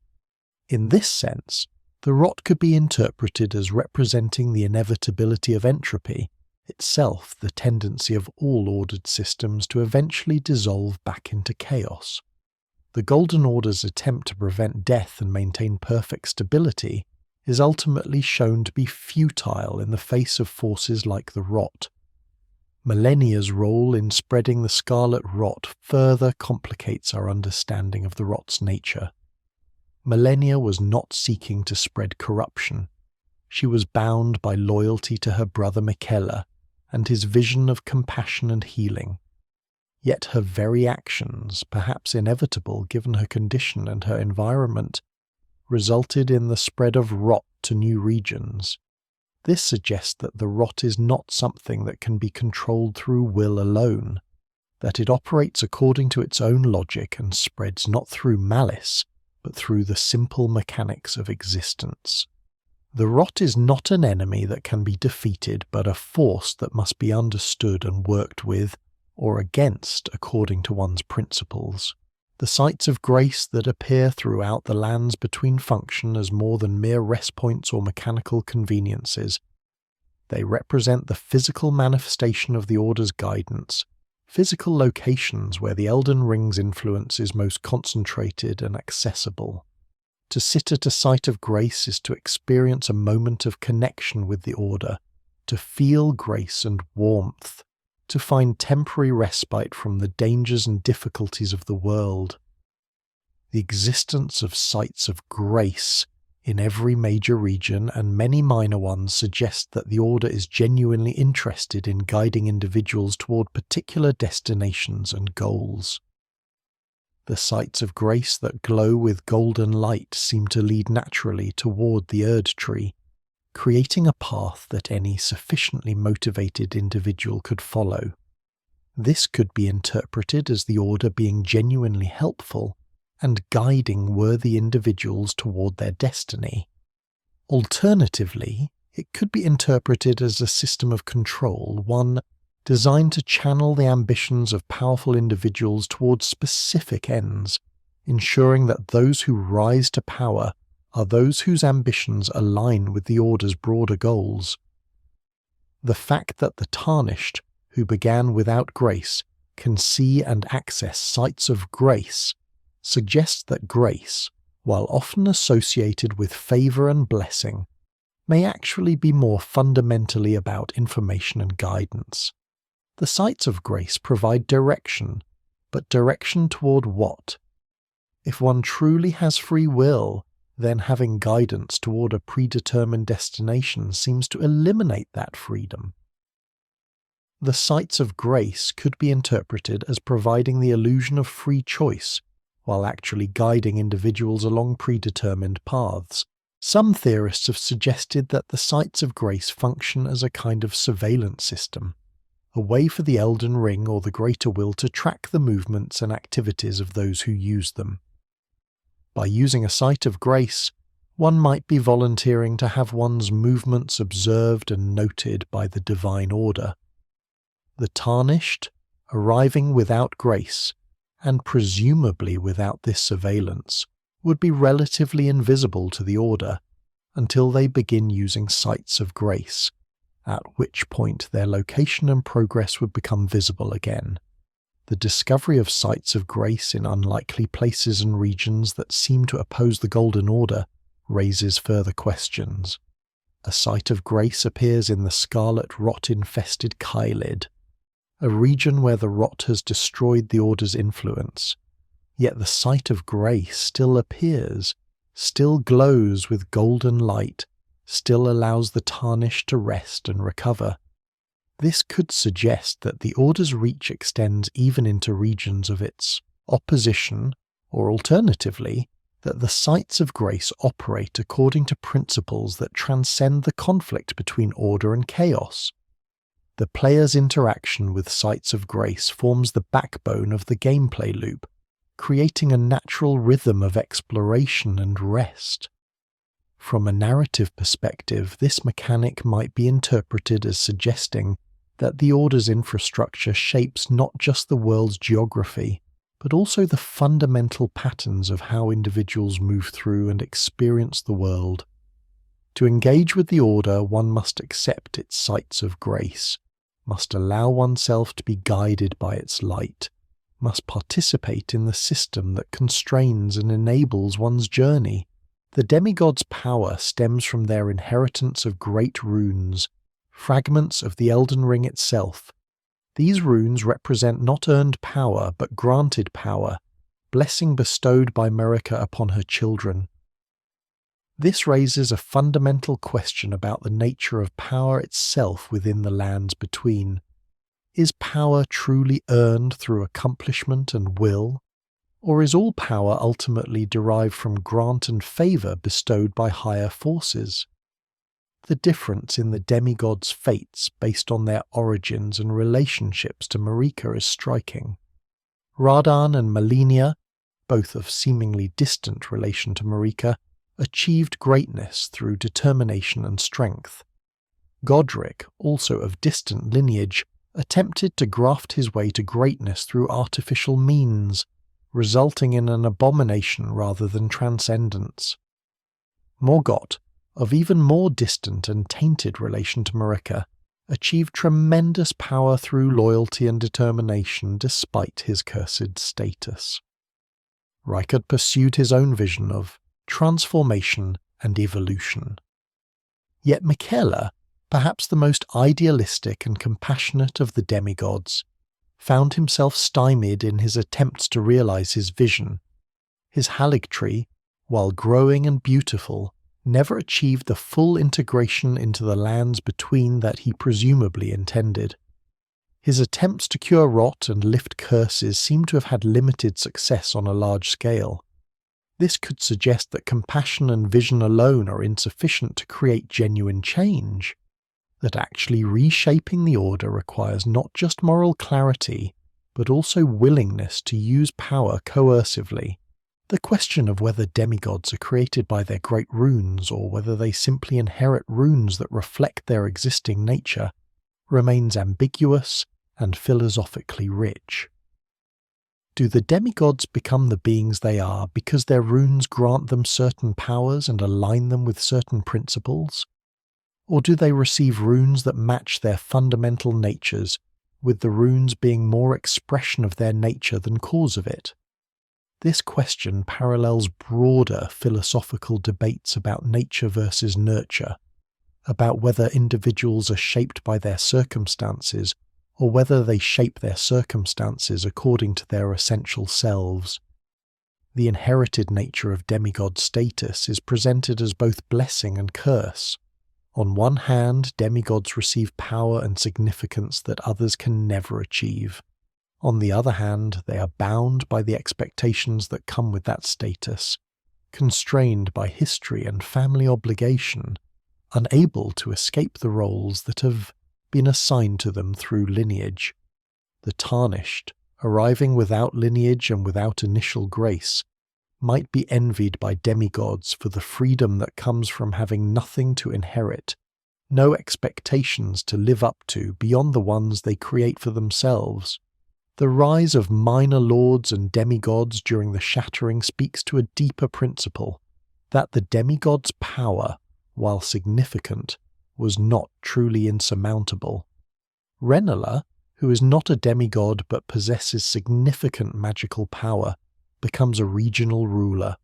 In this sense, the Rot could be interpreted as representing the inevitability of entropy, itself the tendency of all ordered systems to eventually dissolve back into chaos. The Golden Order's attempt to prevent death and maintain perfect stability is ultimately shown to be futile in the face of forces like the Rot. Malenia's role in spreading the Scarlet Rot further complicates our understanding of the Rot's nature. Malenia was not seeking to spread corruption. She was bound by loyalty to her brother Miquella, and his vision of compassion and healing. Yet her very actions, perhaps inevitable given her condition and her environment, resulted in the spread of rot to new regions. This suggests that the rot is not something that can be controlled through will alone, that it operates according to its own logic and spreads not through malice, but through the simple mechanics of existence. The rot is not an enemy that can be defeated, but a force that must be understood and worked with, or against, according to one's principles. The sites of grace that appear throughout the lands between function as more than mere rest points or mechanical conveniences. They represent the physical manifestation of the Order's guidance, physical locations where the Elden Ring's influence is most concentrated and accessible. To sit at a site of grace is to experience a moment of connection with the Order, to feel grace and warmth, to find temporary respite from the dangers and difficulties of the world. The existence of sites of grace in every major region and many minor ones suggests that the Order is genuinely interested in guiding individuals toward particular destinations and goals. The sites of grace that glow with golden light seem to lead naturally toward the Erdtree, creating a path that any sufficiently motivated individual could follow. This could be interpreted as the Order being genuinely helpful and guiding worthy individuals toward their destiny. Alternatively, it could be interpreted as a system of control, one designed to channel the ambitions of powerful individuals towards specific ends, ensuring that those who rise to power are those whose ambitions align with the Order's broader goals. The fact that the Tarnished, who began without grace, can see and access sites of grace suggests that grace, while often associated with favour and blessing, may actually be more fundamentally about information and guidance. The sites of grace provide direction, but direction toward what? If one truly has free will, then having guidance toward a predetermined destination seems to eliminate that freedom. The sites of grace could be interpreted as providing the illusion of free choice, while actually guiding individuals along predetermined paths. Some theorists have suggested that the sites of grace function as a kind of surveillance system, a way for the Elden Ring or the Greater Will to track the movements and activities of those who use them. By using a site of grace, one might be volunteering to have one's movements observed and noted by the Divine Order. The Tarnished, arriving without grace, and presumably without this surveillance, would be relatively invisible to the Order until they begin using sites of grace, at which point their location and progress would become visible again. The discovery of sites of grace in unlikely places and regions that seem to oppose the Golden Order raises further questions. A site of grace appears in the Scarlet rot-infested Caelid, a region where the rot has destroyed the Order's influence. Yet the site of grace still appears, still glows with golden light, still allows the Tarnished to rest and recover. This could suggest that the Order's reach extends even into regions of its opposition, or alternatively, that the sites of grace operate according to principles that transcend the conflict between order and chaos. The player's interaction with sites of grace forms the backbone of the gameplay loop, creating a natural rhythm of exploration and rest. From a narrative perspective, this mechanic might be interpreted as suggesting that the Order's infrastructure shapes not just the world's geography, but also the fundamental patterns of how individuals move through and experience the world. To engage with the Order, one must accept its sites of grace, must allow oneself to be guided by its light, must participate in the system that constrains and enables one's journey. The demigods' power stems from their inheritance of great runes, fragments of the Elden Ring itself. These runes represent not earned power, but granted power, blessing bestowed by Marika upon her children. This raises a fundamental question about the nature of power itself within the lands between. Is power truly earned through accomplishment and will, or is all power ultimately derived from grant and favour bestowed by higher forces? The difference in the demigods' fates based on their origins and relationships to Marika is striking. Radahn and Malenia, both of seemingly distant relation to Marika, achieved greatness through determination and strength. Godrick, also of distant lineage, attempted to graft his way to greatness through artificial means, resulting in an abomination rather than transcendence. Morgott, of even more distant and tainted relation to Marika, achieved tremendous power through loyalty and determination despite his cursed status. Rykard pursued his own vision of transformation and evolution. Yet Miquella, perhaps the most idealistic and compassionate of the demigods, found himself stymied in his attempts to realize his vision. His Erdtree, while growing and beautiful, never achieved the full integration into the lands between that he presumably intended. His attempts to cure rot and lift curses seem to have had limited success on a large scale. This could suggest that compassion and vision alone are insufficient to create genuine change, that actually reshaping the order requires not just moral clarity, but also willingness to use power coercively. The question of whether demigods are created by their great runes or whether they simply inherit runes that reflect their existing nature remains ambiguous and philosophically rich. Do the demigods become the beings they are because their runes grant them certain powers and align them with certain principles? Or do they receive runes that match their fundamental natures, with the runes being more expression of their nature than cause of it? This question parallels broader philosophical debates about nature versus nurture, about whether individuals are shaped by their circumstances or whether they shape their circumstances according to their essential selves. The inherited nature of demigod status is presented as both blessing and curse. On one hand, demigods receive power and significance that others can never achieve. On the other hand, they are bound by the expectations that come with that status, constrained by history and family obligation, unable to escape the roles that have been assigned to them through lineage. The Tarnished, arriving without lineage and without initial grace, might be envied by demigods for the freedom that comes from having nothing to inherit, no expectations to live up to beyond the ones they create for themselves. The rise of minor lords and demigods during the Shattering speaks to a deeper principle, that the demigod's power, while significant, was not truly insurmountable. Renala, who is not a demigod but possesses significant magical power, becomes a regional ruler.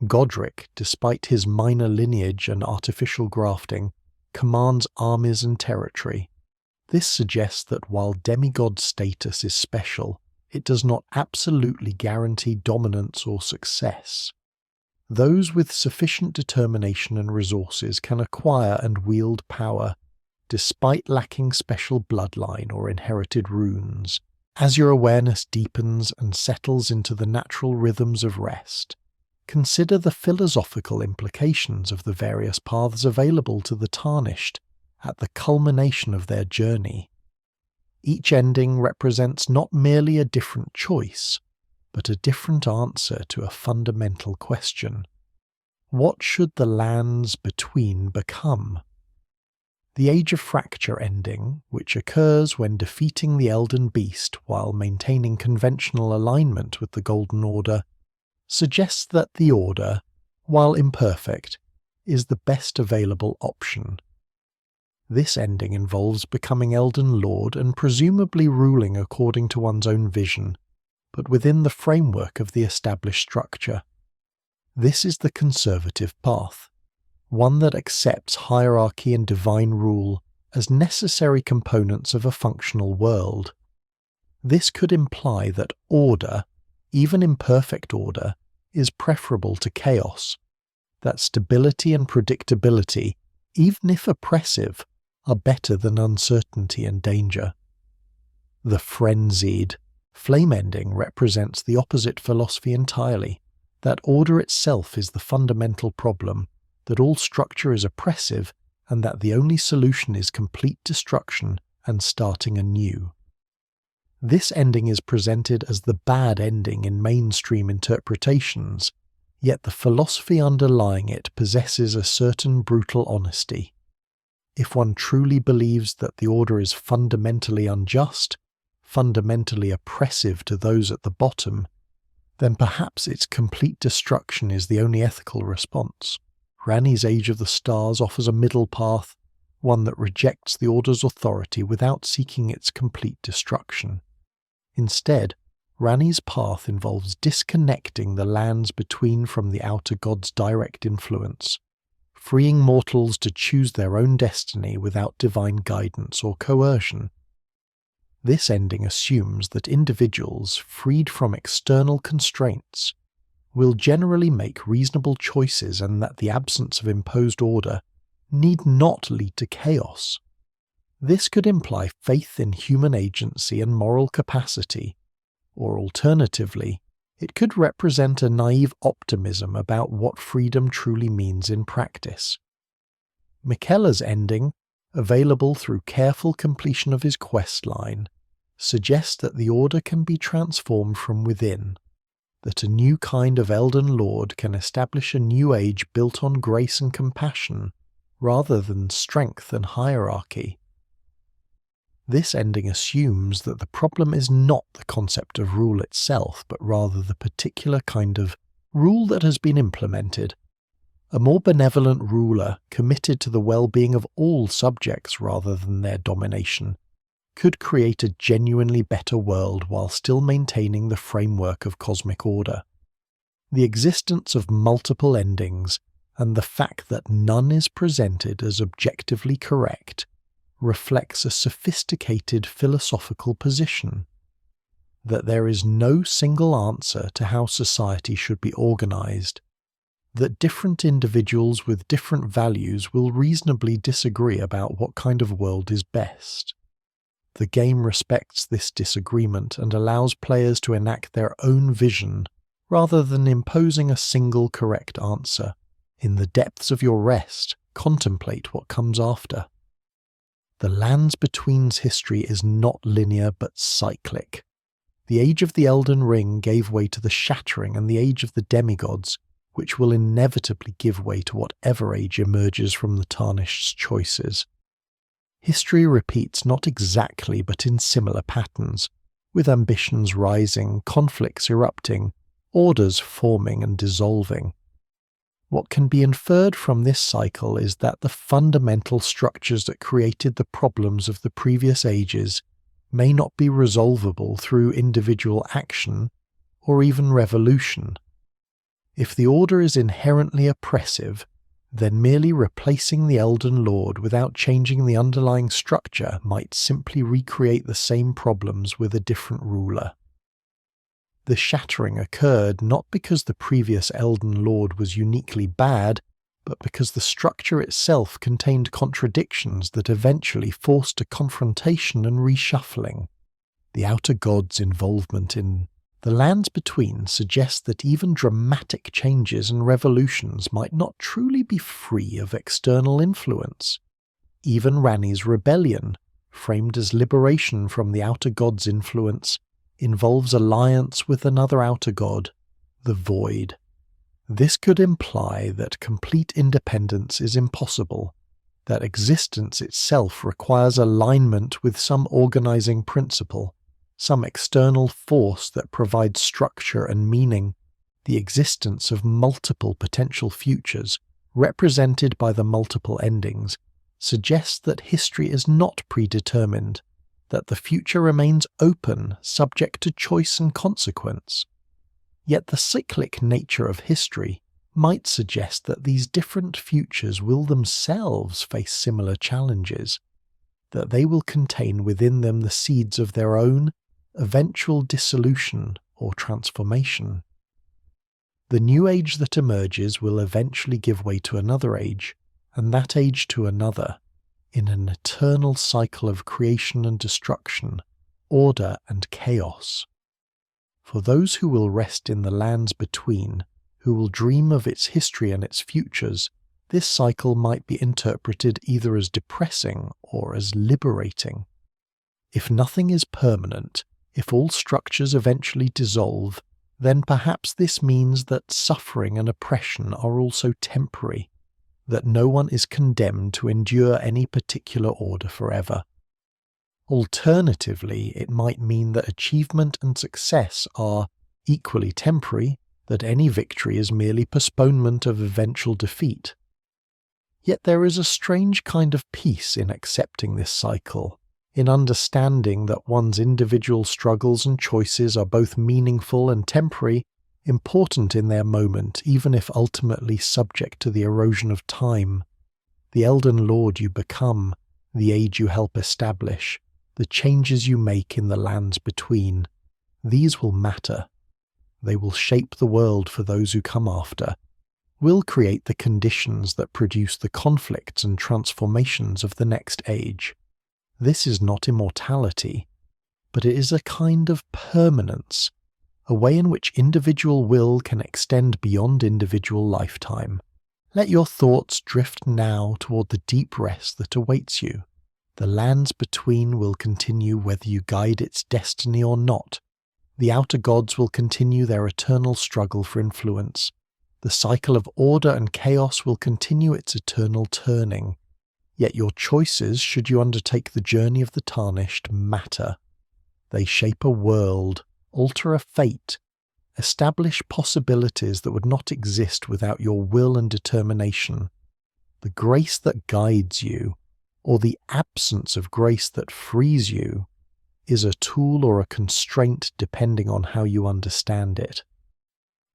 Godrick, despite his minor lineage and artificial grafting, commands armies and territory. This suggests that while demigod status is special, it does not absolutely guarantee dominance or success. Those with sufficient determination and resources can acquire and wield power, despite lacking special bloodline or inherited runes. As your awareness deepens and settles into the natural rhythms of rest, consider the philosophical implications of the various paths available to the Tarnished at the culmination of their journey. Each ending represents not merely a different choice, but a different answer to a fundamental question. What should the lands between become? The Age of Fracture ending, which occurs when defeating the Elden Beast while maintaining conventional alignment with the Golden Order, suggests that the Order, while imperfect, is the best available option. This ending involves becoming Elden Lord and presumably ruling according to one's own vision, but within the framework of the established structure. This is the conservative path, one that accepts hierarchy and divine rule as necessary components of a functional world. This could imply that order, even imperfect order, is preferable to chaos, that stability and predictability, even if oppressive, are better than uncertainty and danger. The frenzied flame ending represents the opposite philosophy entirely, that order itself is the fundamental problem, that all structure is oppressive, and that the only solution is complete destruction and starting anew. This ending is presented as the bad ending in mainstream interpretations, yet the philosophy underlying it possesses a certain brutal honesty. If one truly believes that the order is fundamentally unjust, fundamentally oppressive to those at the bottom, then perhaps its complete destruction is the only ethical response. Ranni's Age of the Stars offers a middle path, one that rejects the Order's authority without seeking its complete destruction. Instead, Ranni's path involves disconnecting the lands between from the outer god's direct influence, freeing mortals to choose their own destiny without divine guidance or coercion. This ending assumes that individuals, freed from external constraints, will generally make reasonable choices and that the absence of imposed order need not lead to chaos. This could imply faith in human agency and moral capacity, or alternatively, it could represent a naive optimism about what freedom truly means in practice. Miquella's ending, available through careful completion of his quest line, suggests that the Order can be transformed from within, that a new kind of Elden Lord can establish a new age built on grace and compassion, rather than strength and hierarchy. This ending assumes that the problem is not the concept of rule itself, but rather the particular kind of rule that has been implemented. A more benevolent ruler, committed to the well-being of all subjects rather than their domination, could create a genuinely better world while still maintaining the framework of cosmic order. The existence of multiple endings, and the fact that none is presented as objectively correct, reflects a sophisticated philosophical position, that there is no single answer to how society should be organized, that different individuals with different values will reasonably disagree about what kind of world is best. The game respects this disagreement and allows players to enact their own vision rather than imposing a single correct answer. In the depths of your rest, contemplate what comes after. The Lands Between's history is not linear but cyclic. The age of the Elden Ring gave way to the Shattering and the age of the demigods, which will inevitably give way to whatever age emerges from the Tarnished's choices. History repeats not exactly but in similar patterns, with ambitions rising, conflicts erupting, orders forming and dissolving. What can be inferred from this cycle is that the fundamental structures that created the problems of the previous ages may not be resolvable through individual action or even revolution. If the Order is inherently oppressive, then merely replacing the Elden Lord without changing the underlying structure might simply recreate the same problems with a different ruler. The Shattering occurred not because the previous Elden Lord was uniquely bad, but because the structure itself contained contradictions that eventually forced a confrontation and reshuffling. The Outer God's involvement in the Lands Between suggests that even dramatic changes and revolutions might not truly be free of external influence. Even Ranni's rebellion, framed as liberation from the Outer God's influence, involves alliance with another outer god, the Void. This could imply that complete independence is impossible, that existence itself requires alignment with some organizing principle, some external force that provides structure and meaning, the existence of multiple potential futures, represented by the multiple endings, suggests that history is not predetermined, that the future remains open, subject to choice and consequence. Yet the cyclic nature of history might suggest that these different futures will themselves face similar challenges, that they will contain within them the seeds of their own eventual dissolution or transformation. The new age that emerges will eventually give way to another age, and that age to another, in an eternal cycle of creation and destruction, order and chaos. For those who will rest in the lands between, who will dream of its history and its futures, this cycle might be interpreted either as depressing or as liberating. If nothing is permanent, if all structures eventually dissolve, then perhaps this means that suffering and oppression are also temporary, that no one is condemned to endure any particular order forever. Alternatively, it might mean that achievement and success are equally temporary, that any victory is merely postponement of eventual defeat. Yet there is a strange kind of peace in accepting this cycle, in understanding that one's individual struggles and choices are both meaningful and temporary, important in their moment, even if ultimately subject to the erosion of time. The Elden Lord you become, the age you help establish, the changes you make in the lands between, these will matter. They will shape the world for those who come after, will create the conditions that produce the conflicts and transformations of the next age. This is not immortality, but it is a kind of permanence, a way in which individual will can extend beyond individual lifetime. Let your thoughts drift now toward the deep rest that awaits you. The lands between will continue whether you guide its destiny or not. The outer gods will continue their eternal struggle for influence. The cycle of order and chaos will continue its eternal turning. Yet your choices, should you undertake the journey of the Tarnished, matter. They shape a world, alter a fate, establish possibilities that would not exist without your will and determination. The grace that guides you, or the absence of grace that frees you, is a tool or a constraint depending on how you understand it.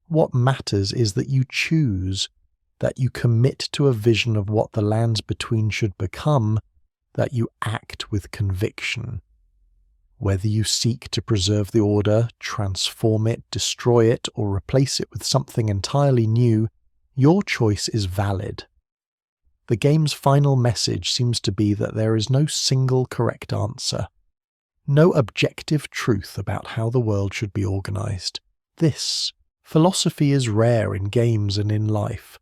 What matters is that you choose, that you commit to a vision of what the lands between should become, that you act with conviction. Whether you seek to preserve the order, transform it, destroy it, or replace it with something entirely new, your choice is valid. The game's final message seems to be that there is no single correct answer, no objective truth about how the world should be organized. This philosophy is rare in games and in life.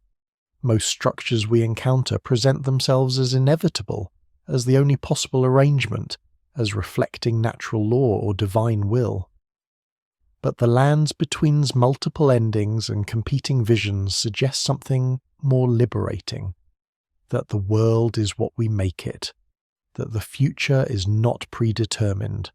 Most structures we encounter present themselves as inevitable, as the only possible arrangement, as reflecting natural law or divine will. But the lands between's multiple endings and competing visions suggest something more liberating, that the world is what we make it, that the future is not predetermined,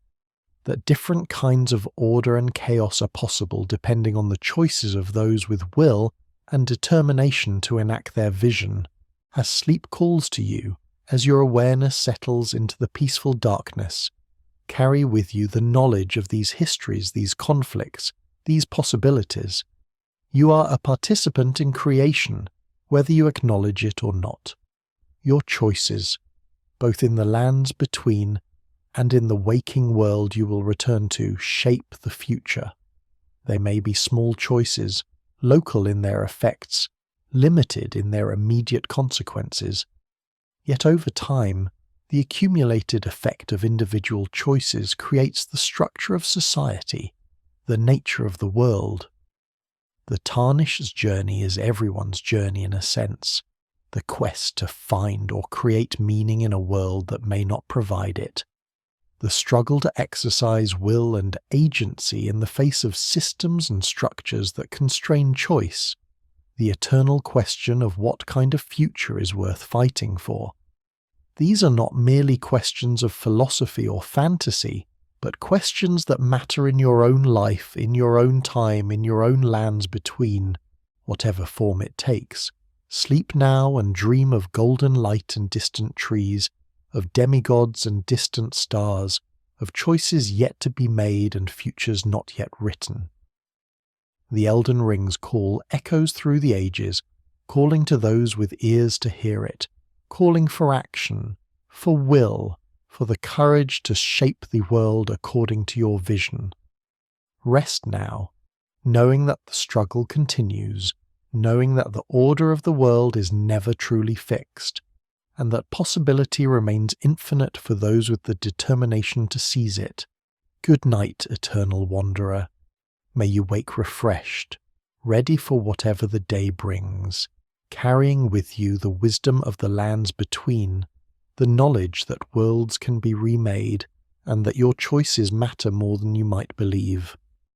that different kinds of order and chaos are possible depending on the choices of those with will and determination to enact their vision. As sleep calls to you, as your awareness settles into the peaceful darkness, carry with you the knowledge of these histories, these conflicts, these possibilities. You are a participant in creation, whether you acknowledge it or not. Your choices, both in the lands between and in the waking world you will return to, shape the future. They may be small choices, local in their effects, limited in their immediate consequences. Yet over time, the accumulated effect of individual choices creates the structure of society, the nature of the world. The Tarnished's journey is everyone's journey in a sense, the quest to find or create meaning in a world that may not provide it. The struggle to exercise will and agency in the face of systems and structures that constrain choice. The eternal question of what kind of future is worth fighting for. These are not merely questions of philosophy or fantasy, but questions that matter in your own life, in your own time, in your own lands between, whatever form it takes. Sleep now and dream of golden light and distant trees, of demigods and distant stars, of choices yet to be made and futures not yet written. The Elden Ring's call echoes through the ages, calling to those with ears to hear it, calling for action, for will, for the courage to shape the world according to your vision. Rest now, knowing that the struggle continues, knowing that the order of the world is never truly fixed, and that possibility remains infinite for those with the determination to seize it. Good night, eternal wanderer. May you wake refreshed, ready for whatever the day brings, carrying with you the wisdom of the lands between, the knowledge that worlds can be remade, and that your choices matter more than you might believe.